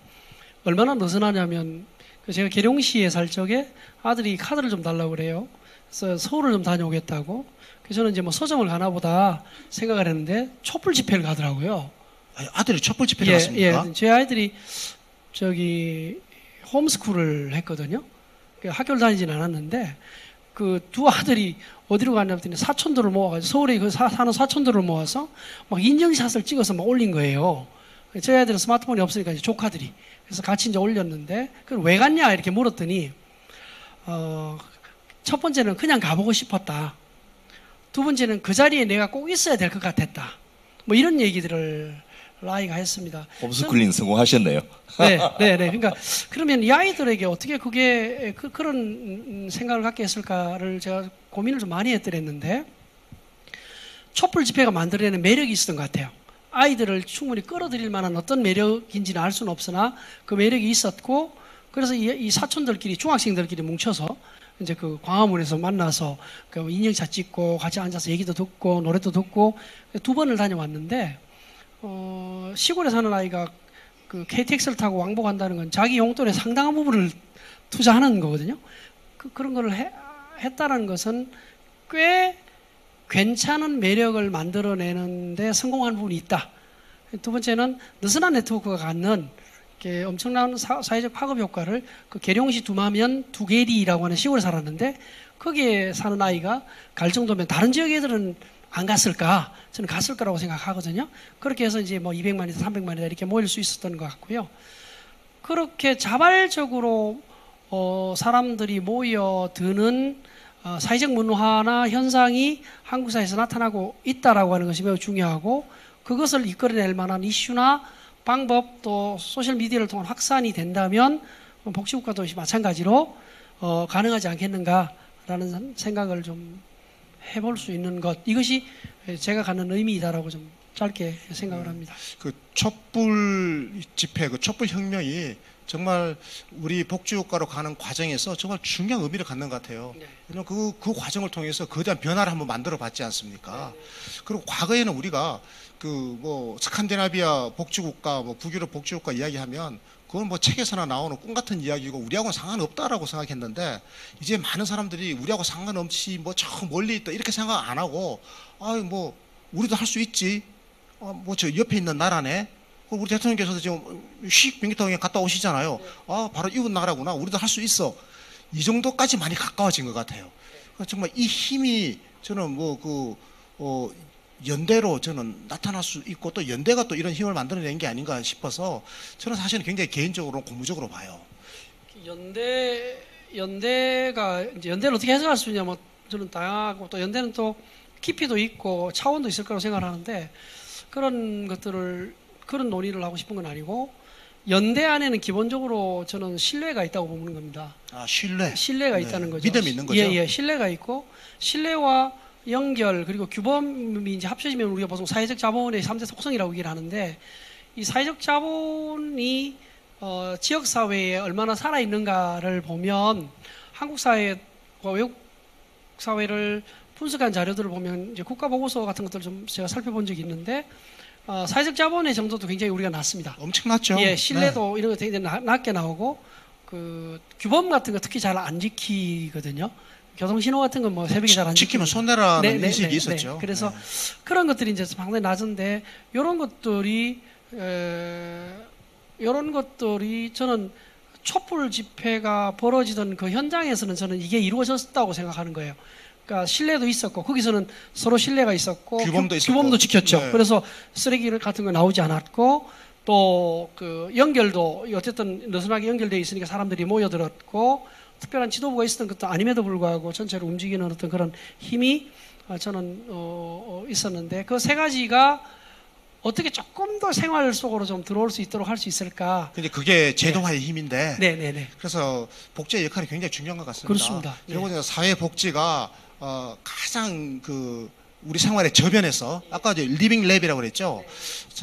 얼마나 느슨하냐면 제가 계룡시에 살 적에 아들이 카드를 좀 달라고 그래요. 그래서 서울을 좀 다녀오겠다고. 그래서 저는 이제 뭐 서점을 가나 보다 생각을 했는데 촛불 집회를 가더라고요. 아들이 촛불 집회를 갔습니까? 예, 제 아이들이 홈스쿨을 했거든요. 학교를 다니진 않았는데 그 두 아들이 어디로 갔냐 했더니 사촌들을 모아가지고 서울에 사는 사촌들을 모아서 막 인증샷을 찍어서 막 올린 거예요. 저희 아이들은 스마트폰이 없으니까 이제 조카들이 그래서 같이 이제 올렸는데 그걸 왜 갔냐 이렇게 물었더니 첫 번째는 그냥 가보고 싶었다. 두 번째는 그 자리에 내가 꼭 있어야 될 것 같았다. 뭐 이런 얘기들을 아이가 했습니다. 홈스쿨링 성공하셨네요. 네. 그러니까 그러면 이 아이들에게 어떻게 그게 그런 생각을 갖게 했을까를 제가 고민을 좀 많이 했더랬는데 촛불 집회가 만들어내는 매력이 있었던 것 같아요. 아이들을 충분히 끌어들일 만한 어떤 매력인지는 알 수는 없으나 그 매력이 있었고 그래서 이 사촌들끼리 중학생들끼리 뭉쳐서 이제 그 광화문에서 만나서 그 인증샷 찍고 같이 앉아서 얘기도 듣고 노래도 듣고 두 번을 다녀왔는데 시골에 사는 아이가 그 KTX를 타고 왕복한다는 건 자기 용돈의 상당한 부분을 투자하는 거거든요. 그런 거를 했다는 것은 꽤 괜찮은 매력을 만들어내는데 성공한 부분이 있다. 두 번째는 느슨한 네트워크가 갖는 이렇게 엄청난 사회적 파급 효과를 그 계룡시 두마면 두계리라고 하는 시골에 살았는데 거기에 사는 아이가 갈 정도면 다른 지역 애들은 안 갔을까? 저는 갔을 거라고 생각하거든요. 그렇게 해서 이제 뭐 200만이다, 300만이다 이렇게 모일 수 있었던 것 같고요. 그렇게 자발적으로 사람들이 모여드는 사회적 문화나 현상이 한국 사회에서 나타나고 있다라고 하는 것이 매우 중요하고 그것을 이끌어낼 만한 이슈나 방법 또 소셜미디어를 통한 확산이 된다면 복지국가도 마찬가지로 가능하지 않겠는가라는 생각을 좀 해볼 수 있는 것 이것이 제가 갖는 의미이다라고 좀 짧게 생각을 합니다. 그 촛불 집회, 그 촛불 혁명이 정말 우리 복지국가로 가는 과정에서 정말 중요한 의미를 갖는 것 같아요. 네. 왜냐면 그 과정을 통해서 거대한 변화를 한번 만들어 봤지 않습니까? 그리고 과거에는 우리가 그 뭐 스칸디나비아 복지국가, 뭐 북유럽 복지국가 이야기하면 그건 뭐 책에서나 나오는 꿈 같은 이야기고 우리하고는 상관없다라고 생각했는데 이제 많은 사람들이 우리하고 상관없이 뭐 저 멀리 있다 이렇게 생각 안 하고 아유 뭐 우리도 할 수 있지. 뭐 저 옆에 있는 나라네. 우리 대통령께서도 지금 휙 비행기 갔다 오시잖아요. 아 바로 이웃 나라구나. 우리도 할 수 있어. 이 정도까지 많이 가까워진 것 같아요. 정말 이 힘이 저는 연대로 저는 나타날 수 있고 또 연대가 또 이런 힘을 만들어낸 게 아닌가 싶어서 저는 사실은 굉장히 개인적으로 고무적으로 봐요. 연대가 이제 연대를 어떻게 해석할 수 있냐 뭐 저는 다양하고 또 연대는 또 깊이도 있고 차원도 있을 거라고 생각하는데 그런 것들을 그런 논의를 하고 싶은 건 아니고 연대 안에는 기본적으로 저는 신뢰가 있다고 보는 겁니다. 아 신뢰. 신뢰가 있다는 거죠. 믿음이 있는 거죠. 예, 신뢰가 있고 신뢰와 연결 그리고 규범이 이제 합쳐지면 우리가 보통 사회적 자본의 3대 속성이라고 얘기를 하는데 이 사회적 자본이 지역 사회에 얼마나 살아 있는가를 보면 한국 사회와 외국 사회를 분석한 자료들을 보면 이제 국가 보고서 같은 것들 좀 제가 살펴본 적이 있는데 사회적 자본의 정도도 굉장히 우리가 낮습니다. 엄청났죠. 예, 신뢰도 이런 거 되게 낮게 나오고 그 규범 같은 거 특히 잘 안 지키거든요. 교통신호 같은 건 뭐 새벽에 잘 안 지키면 지키고. 손해라는 인식이 있었죠. 그래서 네. 그런 것들이 이제 상당히 낮은데 이런 것들이 저는 촛불 집회가 벌어지던 그 현장에서는 저는 이게 이루어졌다고 생각하는 거예요. 그러니까 신뢰도 있었고 거기서는 서로 신뢰가 있었고 규범도 지켰죠. 네. 그래서 쓰레기 같은 거 나오지 않았고 또 그 연결도 어쨌든 느슨하게 연결되어 있으니까 사람들이 모여들었고 특별한 지도부가 있었던 것도 아님에도 불구하고 전체를 움직이는 어떤 그런 힘이 저는 있었는데 그 세 가지가 어떻게 조금 더 생활 속으로 좀 들어올 수 있도록 할 수 있을까? 근데 그게 제도화의 힘인데. 네. 그래서 복지의 역할이 굉장히 중요한 것 같습니다. 그렇습니다. 그리고 사회 복지가 가장 그 우리 생활의 저변에서 아까 이제 리빙 랩이라고 그랬죠.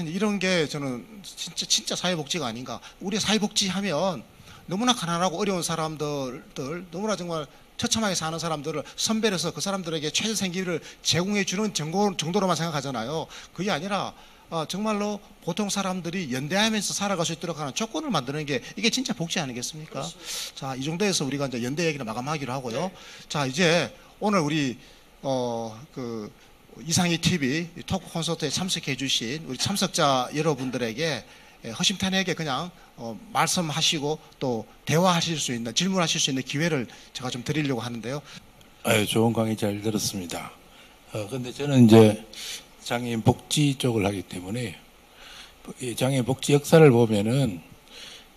이런 게 저는 진짜 사회 복지가 아닌가. 우리 사회 복지 하면 너무나 가난하고 어려운 사람들, 너무나 정말 처참하게 사는 사람들을 선별해서 그 사람들에게 최저 생기를 제공해 주는 정도로만 생각하잖아요. 그게 아니라 정말로 보통 사람들이 연대하면서 살아갈 수 있도록 하는 조건을 만드는 게 이게 진짜 복지 아니겠습니까? 그렇습니다. 자, 이 정도에서 우리가 이제 연대 얘기를 마감하기로 하고요. 네. 자, 이제 오늘 우리 그 이상희 TV 토크 콘서트에 참석해 주신 우리 참석자 여러분들에게 허심탄회하게 그냥 말씀하시고 또 대화하실 수 있는 질문하실 수 있는 기회를 제가 좀 드리려고 하는데요. 좋은 강의 잘 들었습니다. 근데 저는 이제 장애인 복지 쪽을 하기 때문에 장애인 복지 역사를 보면은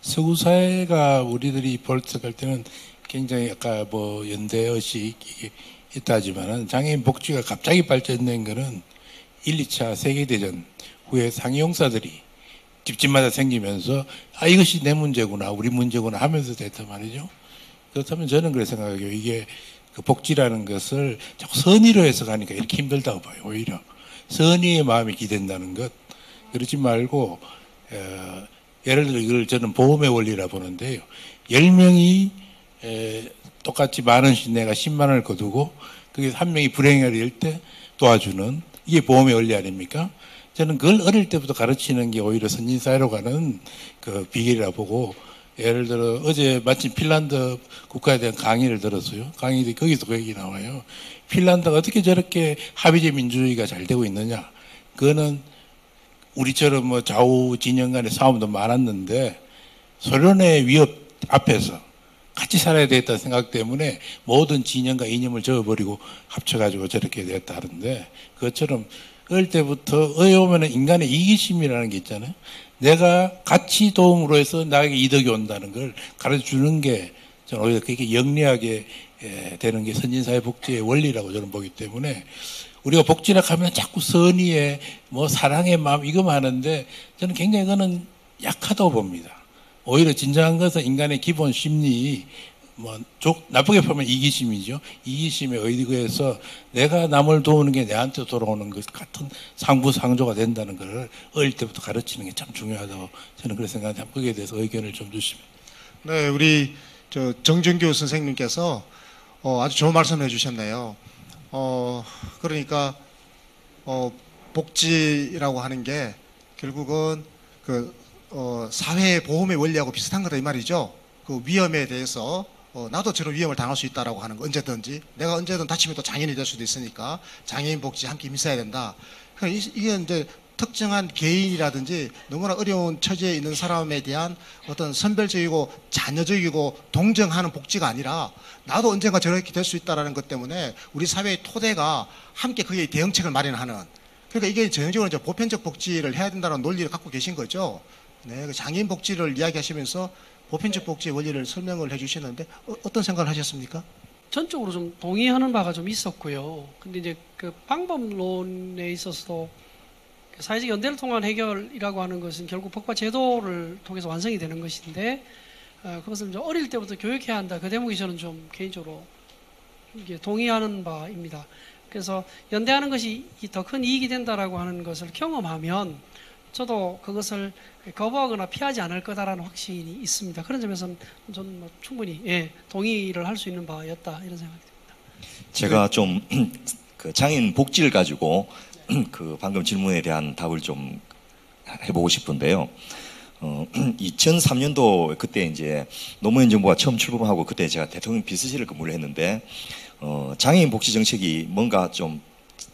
서구 사회가 우리들이 볼적할 때는 굉장히 아까 뭐 연대 의식이 있다 하지만은 장애인 복지가 갑자기 발전된 거는 1, 2차 세계대전 후에 상용사들이 집집마다 생기면서 이것이 내 문제구나 우리 문제구나 하면서 됐단 말이죠. 그렇다면 저는 그렇게 생각해요. 이게 그 복지라는 것을 자꾸 선의로 해석하니까 이렇게 힘들다고 봐요. 오히려 선의의 마음이 기댄다는 것 그러지 말고 예를 들어 이걸 저는 보험의 원리라 보는데요. 10명이 똑같이 만 원씩 내가 10만 원을 거두고 그게 한 명이 불행을 일 때 도와주는 이게 보험의 원리 아닙니까? 저는 그걸 어릴 때부터 가르치는 게 오히려 선진사회로 가는 그 비결이라 보고 예를 들어 어제 마침 핀란드 국가에 대한 강의를 들었어요. 강의들이 거기서 그 얘기 나와요. 핀란드가 어떻게 저렇게 합의제 민주주의가 잘 되고 있느냐. 그거는 우리처럼 뭐 좌우 진영 간의 싸움도 많았는데 소련의 위협 앞에서 같이 살아야 되겠다는 생각 때문에 모든 진영과 이념을 저어버리고 합쳐가지고 저렇게 됐다는데, 그것처럼 어릴 때부터 어여오면 인간의 이기심이라는 게 있잖아요. 내가 같이 도움으로 해서 나에게 이득이 온다는 걸 가르쳐주는 게 저는 오히려 그게 영리하게 되는 게 선진사회 복지의 원리라고 저는 보기 때문에, 우리가 복지라 하면 자꾸 선의의 뭐 사랑의 마음 이거만 하는데 저는 굉장히 그거는 약하다고 봅니다. 오히려 진정한 것은 인간의 기본 심리, 뭐 나쁘게 보면 이기심이죠. 이기심에 의거해서 내가 남을 도우는 게 내한테 돌아오는 것 같은 상부상조가 된다는 걸 어릴 때부터 가르치는 게 참 중요하다고 저는 그렇게 생각합니다. 거기에 대해서 의견을 좀 주시면. 네, 우리 정준교 선생님께서 아주 좋은 말씀을 해주셨네요. 그러니까 복지라고 하는 게 결국은 사회 보험의 원리하고 비슷한 거다 이 말이죠. 그 위험에 대해서 나도 저런 위험을 당할 수 있다라고 하는 거, 언제든지 내가 언제든 다치면 또 장애인이 될 수도 있으니까 장애인 복지 함께 힘써야 된다. 이게 이제 특정한 개인이라든지 너무나 어려운 처지에 있는 사람에 대한 어떤 선별적이고 자녀적이고 동정하는 복지가 아니라 나도 언젠가 저렇게 될 수 있다라는 것 때문에 우리 사회의 토대가 함께 거기에 대응책을 마련하는, 그러니까 이게 전형적으로 이제 보편적 복지를 해야 된다는 논리를 갖고 계신 거죠. 네, 그 장애인 복지를 이야기하시면서 보편적 복지의 원리를 설명을 해주시는데 어떤 생각을 하셨습니까? 전적으로 좀 동의하는 바가 좀 있었고요. 근데 이제 그 방법론에 있어서도 사회적 연대를 통한 해결이라고 하는 것은 결국 법과 제도를 통해서 완성이 되는 것인데, 그것을 좀 어릴 때부터 교육해야 한다. 그 대목이 저는 좀 개인적으로 동의하는 바입니다. 그래서 연대하는 것이 더 큰 이익이 된다라고 하는 것을 경험하면 저도 그것을 거부하거나 피하지 않을 거다라는 확신이 있습니다. 그런 점에서는 저는 뭐 충분히 동의를 할 수 있는 바였다 이런 생각이 듭니다. 제가 좀 그 장애인 복지를 가지고 그 방금 질문에 대한 답을 좀 해보고 싶은데요. 2003년도 그때 이제 노무현 정부가 처음 출범하고 그때 제가 대통령 비서실을 근무를 했는데 장애인 복지 정책이 뭔가 좀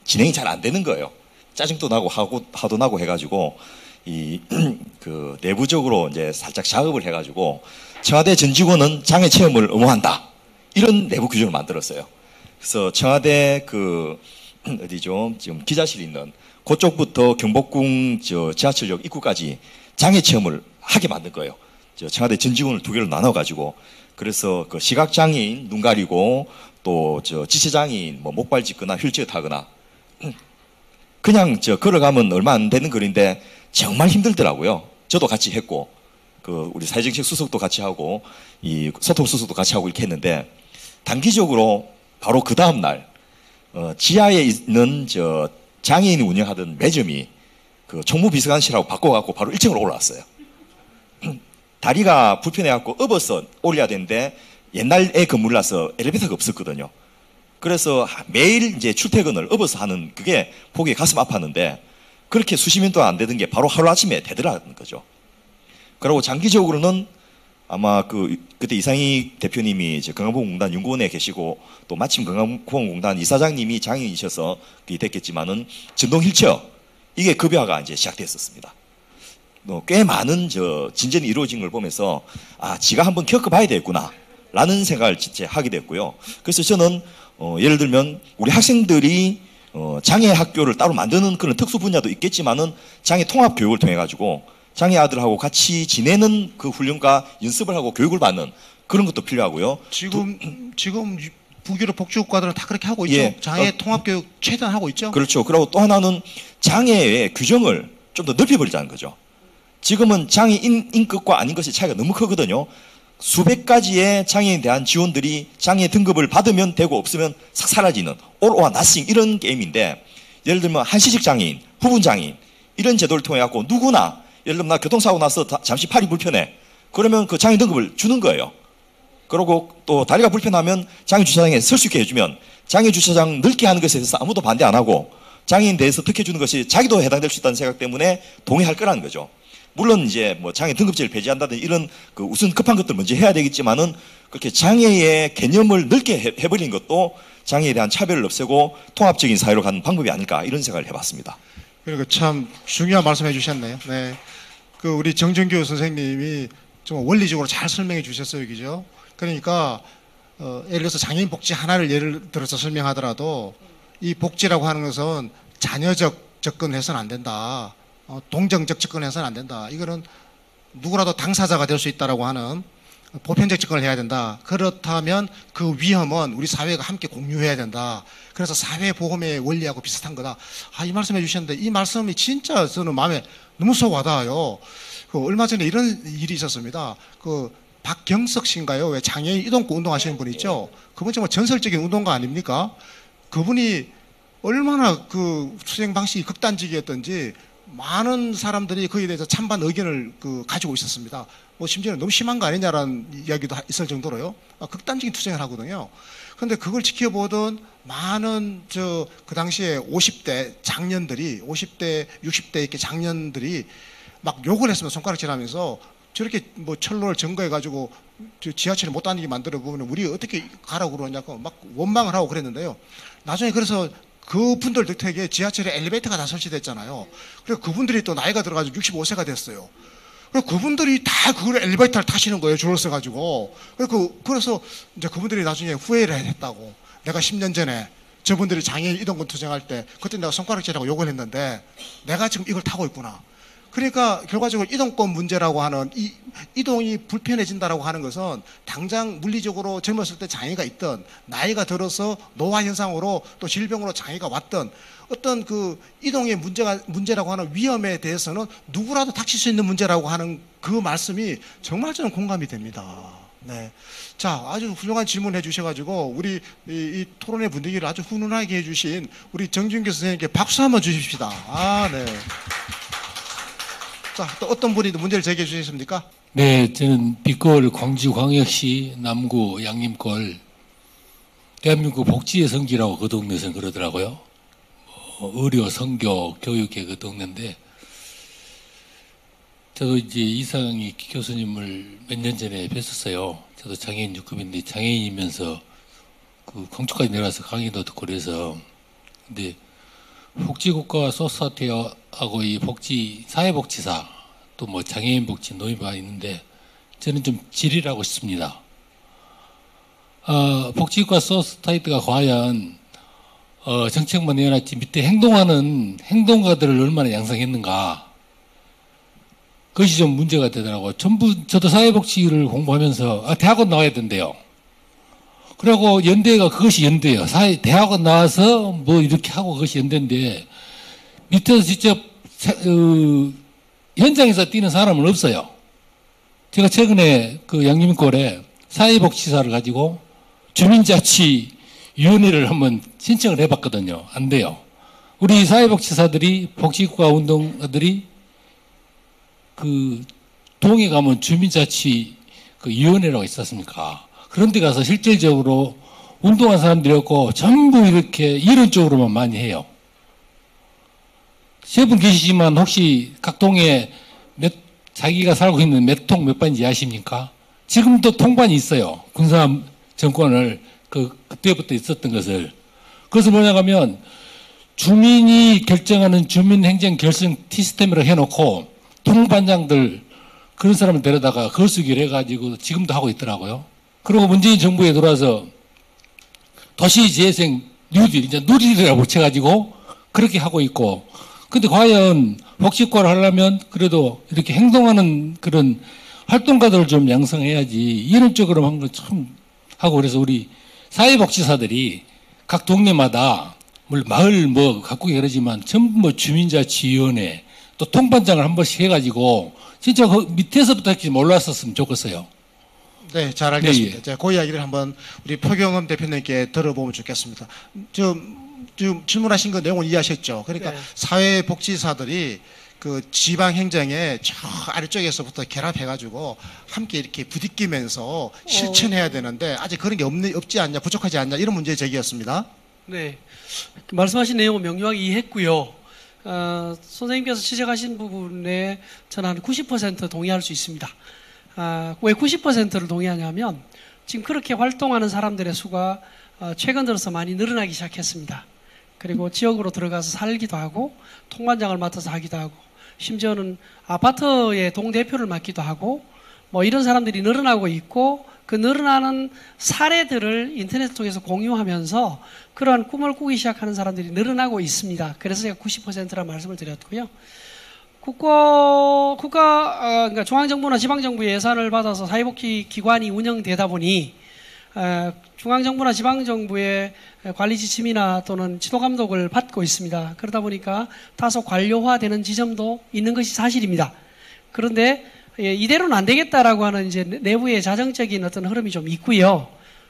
진행이 잘 안 되는 거예요. 짜증도 나고 화도 나고 해가지고 그 내부적으로 이제 살짝 작업을 해가지고 청와대 전 직원은 장애 체험을 의무한다 이런 내부 규정을 만들었어요. 그래서 청와대 어디죠? 지금 기자실이 있는 그쪽부터 경복궁 지하철역 입구까지 장애 체험을 하게 만든 거예요. 청와대 전 직원을 2개로 나눠가지고. 그래서 그 시각장애인 눈 가리고 또 지체장애인 뭐 목발 짚거나 휠체어 타거나 그냥 걸어가면 얼마 안 되는 거리인데 정말 힘들더라고요. 저도 같이 했고 우리 사회정책 수석도 같이 하고 이 소통 수석도 같이 하고 이렇게 했는데 단기적으로 바로 그 다음 날 지하에 있는 장애인이 운영하던 매점이 그 총무비서관실하고 바꿔갖고 바로 1층으로 올라왔어요. 다리가 불편해갖고 업어서 올려야 되는데 옛날에 건물이라서 엘리베이터가 없었거든요. 그래서 매일 이제 출퇴근을 업어서 하는 그게 보기에 가슴 아팠는데 그렇게 수십 년 동안 안 되던 게 바로 하루아침에 되더라는 거죠. 그리고 장기적으로는 아마 그때 이상희 대표님이 이제 건강보험공단 연구원에 계시고 또 마침 건강보험공단 이사장님이 장애인이셔서 그게 됐겠지만은 전동 휠체어 이게 급여화가 이제 시작됐었습니다. 꽤 많은 진전이 이루어진 걸 보면서 지가 한번 겪어봐야 되겠구나 라는 생각을 진짜 하게 됐고요. 그래서 저는 예를 들면 우리 학생들이 장애 학교를 따로 만드는 그런 특수 분야도 있겠지만은 장애 통합 교육을 통해 가지고 장애 아들하고 같이 지내는 그 훈련과 연습을 하고 교육을 받는 그런 것도 필요하고요. 지금 북유럽 복지국가들은 다 그렇게 하고 있죠. 예. 장애 통합교육 최대한 하고 있죠. 그렇죠. 그리고 또 하나는 장애의 규정을 좀 더 넓혀버리자는 거죠. 지금은 장애인 인격과 아닌 것의 차이가 너무 크거든요. 수백 가지의 장애인에 대한 지원들이 장애 등급을 받으면 되고 없으면 싹 사라지는 all or nothing 이런 게임인데, 예를 들면 한시식 장애인, 후분 장애인 이런 제도를 통해 갖고 누구나 예를 들면 나 교통사고 나서 잠시 팔이 불편해. 그러면 그 장애 등급을 주는 거예요. 그리고 또 다리가 불편하면 장애 주차장에 설 수 있게 해주면 장애 주차장 넓게 하는 것에 대해서 아무도 반대 안 하고 장애인 대해서 특혜 주는 것이 자기도 해당될 수 있다는 생각 때문에 동의할 거라는 거죠. 물론 이제 뭐 장애 등급제를 폐지한다든지 이런 그 우선 급한 것들 먼저 해야 되겠지만은 그렇게 장애의 개념을 넓게 해버린 것도 장애에 대한 차별을 없애고 통합적인 사회로 가는 방법이 아닐까 이런 생각을 해봤습니다. 그리고 참 중요한 말씀 해주셨네요. 네. 그 우리 정준교 선생님이 좀 원리적으로 잘 설명해 주셨어요, 그죠? 그러니까 예를 들어서 장애인 복지 하나를 예를 들어서 설명하더라도 이 복지라고 하는 것은 자녀적 접근해서는 안 된다. 동정적 접근해서는 안 된다. 이거는 누구라도 당사자가 될 수 있다라고 하는 보편적 접근을 해야 된다. 그렇다면 그 위험은 우리 사회가 함께 공유해야 된다. 그래서 사회보험의 원리하고 비슷한 거다. 이 말씀 해주셨는데 이 말씀이 진짜 저는 마음에 너무 쏙 와닿아요. 얼마 전에 이런 일이 있었습니다. 박경석 씨인가요? 왜 장애인 이동권 운동하시는 분 있죠? 그분 정말 전설적인 운동가 아닙니까? 그분이 얼마나 그 투쟁 방식이 극단적이었던지 많은 사람들이 거기에 대해서 찬반 의견을 가지고 있었습니다. 뭐 심지어는 너무 심한 거 아니냐라는 이야기도 있을 정도로요. 극단적인 투쟁을 하거든요. 그런데 그걸 지켜보던 많은 그 당시에 50대 장년들이 50대 60대 이렇게 장년들이 막 욕을 했으면 손가락질하면서 저렇게 뭐 철로를 점거해 가지고 지하철에 못 다니게 만들어 보면 우리 어떻게 가라고 그러냐고 막 원망을 하고 그랬는데요. 나중에 그래서 그분들 덕택에 지하철에 엘리베이터가 다 설치됐잖아요. 그래서 그분들이 또 나이가 들어가지고 65세가 됐어요. 그래서 그분들이 다 그걸 엘리베이터를 타시는 거예요. 줄을 서가지고. 그래서 이제 그분들이 나중에 후회를 했다고. 내가 10년 전에 저분들이 장애인 이동권 투쟁할 때 그때 내가 손가락질하고 욕을 했는데 내가 지금 이걸 타고 있구나. 그러니까 결과적으로 이동권 문제라고 하는 이동이 불편해진다라고 하는 것은 당장 물리적으로 젊었을 때 장애가 있던 나이가 들어서 노화 현상으로 또 질병으로 장애가 왔던 어떤 그 이동의 문제라고 하는 위험에 대해서는 누구라도 닥칠 수 있는 문제라고 하는 그 말씀이 정말 저는 공감이 됩니다. 네. 자, 아주 훌륭한 질문 해주셔가지고 우리 이 토론의 분위기를 아주 훈훈하게 해주신 우리 정준교 선생님께 박수 한번 주십시다. 네. 자, 또 어떤 분이 문제를 제기해 주셨습니까? 네, 저는 빛골 광주광역시 남구 양림골 대한민국 복지의 성지라고 그 동네에서는 그러더라고요. 의료, 성교, 교육의 그 동네인데 저도 이제 이상희 교수님을 몇 년 전에 뵀었어요. 저도 장애인 6급인데 장애인이면서 그 광주까지 내려와서 강의도 듣고 그래서 근데 복지국가 소사이어티하고 이 복지 사회복지사 또 뭐 장애인 복지 노인부가 있는데 저는 좀 질의를 하고 싶습니다. 복지국가 소사이어티가 과연 정책만 내놨지 밑에 행동하는 행동가들을 얼마나 양성했는가 그것이 좀 문제가 되더라고요. 전부 저도 사회복지를 공부하면서 대학원 나와야 된대요. 그리고 연대가 그것이 연대예요. 대학원 나와서 뭐 이렇게 하고 그것이 연대인데 밑에서 직접 현장에서 뛰는 사람은 없어요. 제가 최근에 그 양림골에 사회복지사를 가지고 주민자치위원회를 한번 신청을 해봤거든요. 안 돼요. 우리 사회복지사들이 복지국가 운동가들이 그 동에 가면 주민자치 그 위원회라고 있었습니까? 그런 데 가서 실질적으로 운동한 사람들이 없고 전부 이렇게 이런 쪽으로만 많이 해요. 세 분 계시지만 혹시 각 동에 자기가 살고 있는 몇 통 몇 반인지 아십니까? 지금도 통반이 있어요. 군사 정권을 그때부터 있었던 것을. 그래서 뭐냐 하면 주민이 결정하는 주민행정 결정 시스템으로 해놓고 통반장들 그런 사람을 데려다가 거수기를 해가지고 지금도 하고 있더라고요. 그리고 문재인 정부에 들어와서 도시재생 뉴딜, 이제 누릴이라고 붙여가지고 그렇게 하고 있고, 근데 과연 복지국가를 하려면 그래도 이렇게 행동하는 그런 활동가들을 좀 양성해야지 이런 쪽으로 한 거 참 하고 그래서 우리 사회복지사들이 각 동네마다 마을 뭐 갖고 그러지만 전부 뭐 주민자치위원회 또 통반장을 한 번씩 해가지고 진짜 그 밑에서부터 이렇게 몰랐었으면 좋겠어요. 네, 잘 알겠습니다. 네, 예. 자, 그 이야기를 한번 우리 표경흠 대표님께 들어보면 좋겠습니다. 지금 질문하신 그 내용을 이해하셨죠? 그러니까 네. 사회복지사들이 그 지방 행정에 저 아래쪽에서부터 결합해가지고 함께 이렇게 부딪히면서 실천해야 되는데 아직 그런 게 없지 않냐, 부족하지 않냐 이런 문제 제기였습니다. 네. 말씀하신 내용은 명료하게 이해했고요. 선생님께서 지적하신 부분에 저는 한 90% 동의할 수 있습니다. 왜 90%를 동의하냐면 지금 그렇게 활동하는 사람들의 수가 최근 들어서 많이 늘어나기 시작했습니다. 그리고 지역으로 들어가서 살기도 하고 통관장을 맡아서 하기도 하고 심지어는 아파트의 동대표를 맡기도 하고 뭐 이런 사람들이 늘어나고 있고 그 늘어나는 사례들을 인터넷 통해서 공유하면서 그러한 꿈을 꾸기 시작하는 사람들이 늘어나고 있습니다. 그래서 제가 90%라는 말씀을 드렸고요. 그러니까 중앙정부나 지방정부의 예산을 받아서 사회복지 기관이 운영되다 보니 중앙정부나 지방정부의 관리 지침이나 또는 지도감독을 받고 있습니다. 그러다 보니까 다소 관료화되는 지점도 있는 것이 사실입니다. 그런데 이대로는 안 되겠다라고 하는 이제 내부의 자정적인 어떤 흐름이 좀 있고요.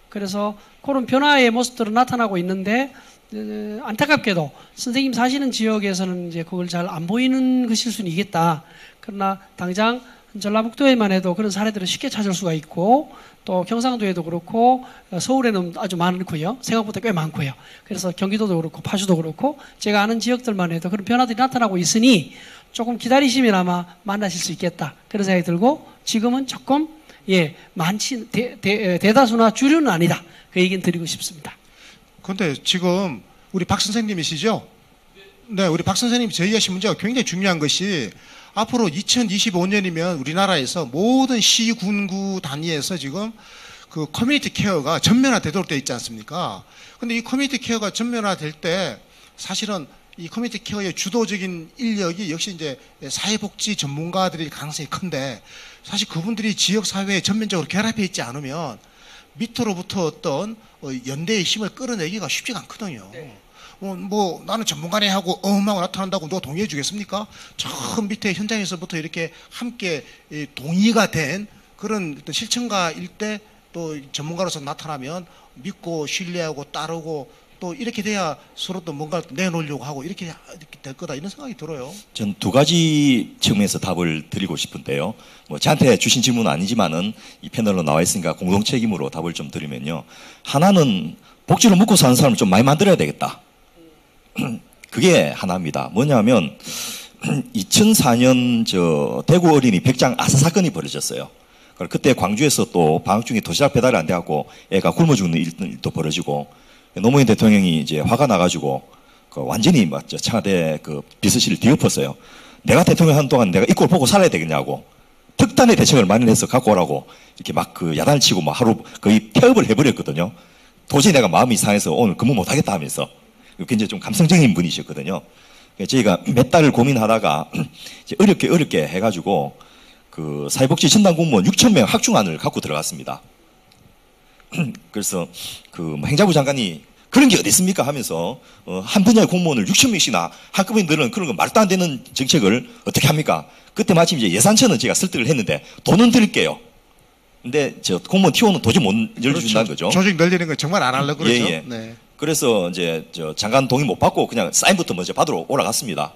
그래서 그런 변화의 모습들은 나타나고 있는데 안타깝게도 선생님 사시는 지역에서는 이제 그걸 잘 안 보이는 것일 수는 있겠다. 그러나 당장 전라북도에만 해도 그런 사례들을 쉽게 찾을 수가 있고 또 경상도에도 그렇고 서울에는 아주 많고요. 생각보다 꽤 많고요. 그래서 경기도도 그렇고 파주도 그렇고 제가 아는 지역들만 해도 그런 변화들이 나타나고 있으니 조금 기다리시면 아마 만나실 수 있겠다. 그런 생각이 들고 지금은 조금 많지 대다수나 주류는 아니다. 그 얘기는 드리고 싶습니다. 그런데 지금 우리 박 선생님이시죠? 네, 우리 박 선생님이 제기하신 문제가 굉장히 중요한 것이 앞으로 2025년이면 우리나라에서 모든 시, 군구 단위에서 지금 그 커뮤니티 케어가 전면화되도록 되어 있지 않습니까? 근데 이 커뮤니티 케어가 전면화될 때 사실은 이 커뮤니티 케어의 주도적인 인력이 역시 이제 사회복지 전문가들이 가능성이 큰데 사실 그분들이 지역사회에 전면적으로 결합해 있지 않으면 밑으로부터 어떤 연대의 힘을 끌어내기가 쉽지가 않거든요. 네. 뭐 나는 전문가네 하고 하고 나타난다고 누가 동의해 주겠습니까? 저 밑에 현장에서부터 이렇게 함께 동의가 된 그런 어떤 실천가일 때 또 전문가로서 나타나면 믿고 신뢰하고 따르고 또 이렇게 돼야 서로 또 뭔가를 내놓으려고 하고 이렇게 될 거다 이런 생각이 들어요. 전 두 가지 측면에서 답을 드리고 싶은데요. 뭐 저한테 주신 질문은 아니지만은 이 패널로 나와 있으니까 공동 책임으로 답을 좀 드리면요. 하나는 복지를 먹고 사는 사람을 좀 많이 만들어야 되겠다. 그게 하나입니다. 뭐냐면 2004년 저 대구 어린이 백장 아사 사건이 벌어졌어요. 그때 광주에서 또 방학 중에 도시락 배달이 안 돼갖고 애가 굶어 죽는 일도 벌어지고 노무현 대통령이 이제 화가 나가지고 완전히 막 청와대 그 비서실을 뒤엎었어요. 내가 대통령 하는 동안 내가 이 꼴 보고 살아야 되겠냐고 특단의 대책을 마련해서 갖고 오라고 이렇게 막 그 야단을 치고 막 하루 거의 폐업을 해버렸거든요. 도저히 내가 마음이 상해서 오늘 근무 못 하겠다 하면서 굉장히 좀 감성적인 분이셨거든요. 저희가 몇 달을 고민하다가 이제 어렵게 해가지고 그 사회복지 전담 공무원 6,000명 확충안을 갖고 들어갔습니다. 그래서 그 행자부 장관이 그런 게 어디 있습니까 하면서 한 분야의 공무원을 6,000명씩이나 한꺼번에 늘은 그런 거 말도 안 되는 정책을 어떻게 합니까? 그때 마침 이제 예산처는 제가 설득을 했는데 돈은 드릴게요. 근데 저 공무원 T1는 도저히 못 열어준다는 거죠. 조직 늘리는 거 정말 안 하려고 그러죠. 예. 네. 그래서 이제 저 장관 동의 못 받고 그냥 사인부터 먼저 받으러 올라갔습니다.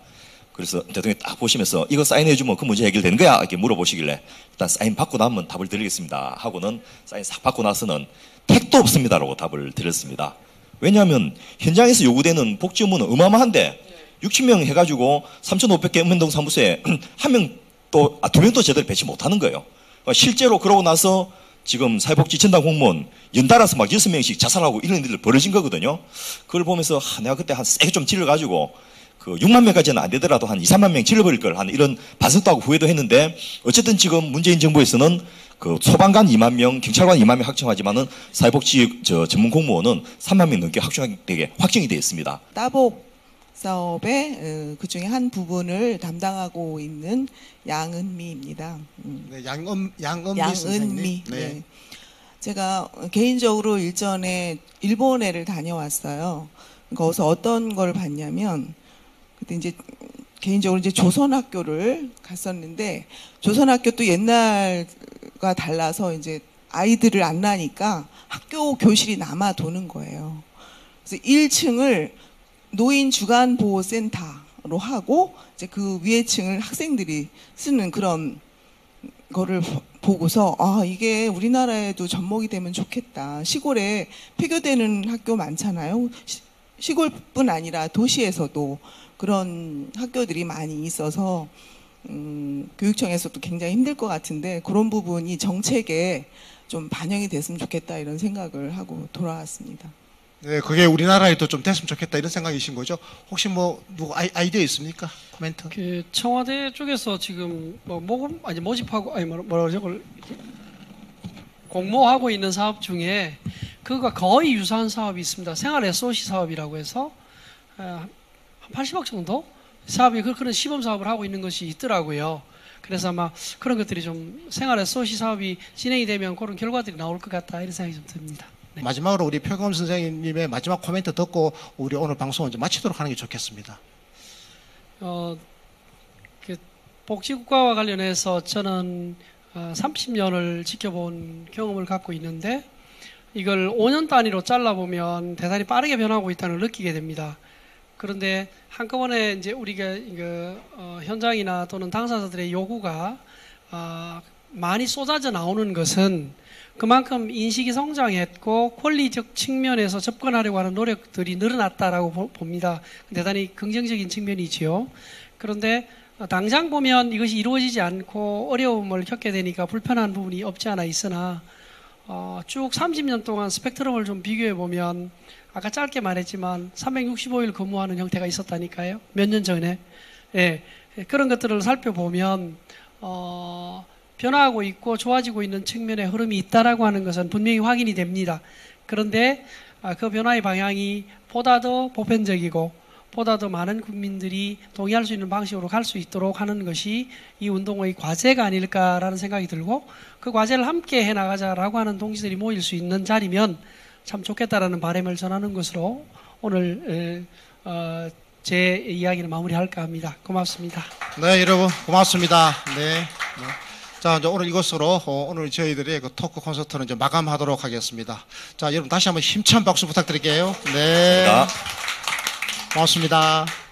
그래서 대통령이 딱 보시면서 이거 사인해주면 그 문제 해결되는 거야 이렇게 물어보시길래 일단 사인 받고 나면 답을 드리겠습니다 하고는 사인 싹 받고 나서는 택도 없습니다라고 답을 드렸습니다. 왜냐하면 현장에서 요구되는 복지 업무는 어마어마한데 60명 해가지고 3,500개 읍면동 사무소에 한 명 또 두 명 또 제대로 배치 못하는 거예요. 실제로 그러고 나서 지금 사회복지 전담 공무원 연달아서 막 6명씩 자살하고 이런 일들 벌어진 거거든요. 그걸 보면서 내가 그때 한 세게 좀 찔러가지고 그 6만 명까지는 안 되더라도 한 2, 3만 명 찔러버릴 걸 하는 이런 반성도 하고 후회도 했는데 어쨌든 지금 문재인 정부에서는 그 소방관 2만 명, 경찰관 2만 명 확정하지만은 사회복지 전문 공무원은 3만 명 넘게 확정이 되어 있습니다. 따복 사업의 그 중에 한 부분을 담당하고 있는 양은미입니다. 네, 양은미 양은미. 선생님. 네. 제가 개인적으로 일전에 일본에를 다녀왔어요. 거기서 어떤 걸 봤냐면 그때 이제 개인적으로 이제 조선학교를 갔었는데 조선학교 또 옛날과 달라서 이제 아이들을 안 낳으니까 학교 교실이 남아 도는 거예요. 그래서 1층을 노인 주간 보호 센터로 하고 이제 그 위에 층을 학생들이 쓰는 그런 거를 보고서 아 이게 우리나라에도 접목이 되면 좋겠다. 시골에 폐교되는 학교 많잖아요. 시골뿐 아니라 도시에서도 그런 학교들이 많이 있어서 교육청에서도 굉장히 힘들 것 같은데 그런 부분이 정책에 좀 반영이 됐으면 좋겠다 이런 생각을 하고 돌아왔습니다. 네, 그게 우리나라에도 좀 됐으면 좋겠다 이런 생각이신 거죠? 혹시 뭐 누구 아이디어 있습니까? 코멘트? 그 청와대 쪽에서 지금 모집하고 뭐라 저걸 공모하고 있는 사업 중에 그거가 거의 유사한 사업이 있습니다. 생활 SOC 사업이라고 해서 한 80억 정도 사업이 그런 시범 사업을 하고 있는 것이 있더라고요. 그래서 아마 그런 것들이 좀 생활 SOC 사업이 진행이 되면 그런 결과들이 나올 것 같다 이런 생각이 좀 듭니다. 네. 마지막으로 우리 표검 선생님의 마지막 코멘트 듣고 우리 오늘 방송을 좀 마치도록 하는 게 좋겠습니다. 그 복지국가와 관련해서 저는 30년을 지켜본 경험을 갖고 있는데 이걸 5년 단위로 잘라보면 대단히 빠르게 변하고 있다는 걸 느끼게 됩니다. 그런데 한꺼번에 이제 우리가 현장이나 또는 당사자들의 요구가 많이 쏟아져 나오는 것은 그만큼 인식이 성장했고 권리적 측면에서 접근하려고 하는 노력들이 늘어났다라고 봅니다. 대단히 긍정적인 측면이지요. 그런데 당장 보면 이것이 이루어지지 않고 어려움을 겪게 되니까 불편한 부분이 없지 않아 있으나 쭉 30년 동안 스펙트럼을 좀 비교해 보면 아까 짧게 말했지만 365일 근무하는 형태가 있었다니까요. 몇 년 전에. 예, 그런 것들을 살펴보면 변화하고 있고 좋아지고 있는 측면의 흐름이 있다라고 하는 것은 분명히 확인이 됩니다. 그런데 그 변화의 방향이 보다 더 보편적이고 보다 더 많은 국민들이 동의할 수 있는 방식으로 갈 수 있도록 하는 것이 이 운동의 과제가 아닐까라는 생각이 들고 그 과제를 함께 해나가자라고 하는 동지들이 모일 수 있는 자리면 참 좋겠다라는 바람을 전하는 것으로 오늘 제 이야기를 마무리할까 합니다. 고맙습니다. 네, 여러분 고맙습니다. 네. 자, 이제 오늘 이것으로 오늘 저희들의 그 토크 콘서트는 이제 마감하도록 하겠습니다. 자, 여러분 다시 한번 힘찬 박수 부탁드릴게요. 네. 고맙습니다. 고맙습니다.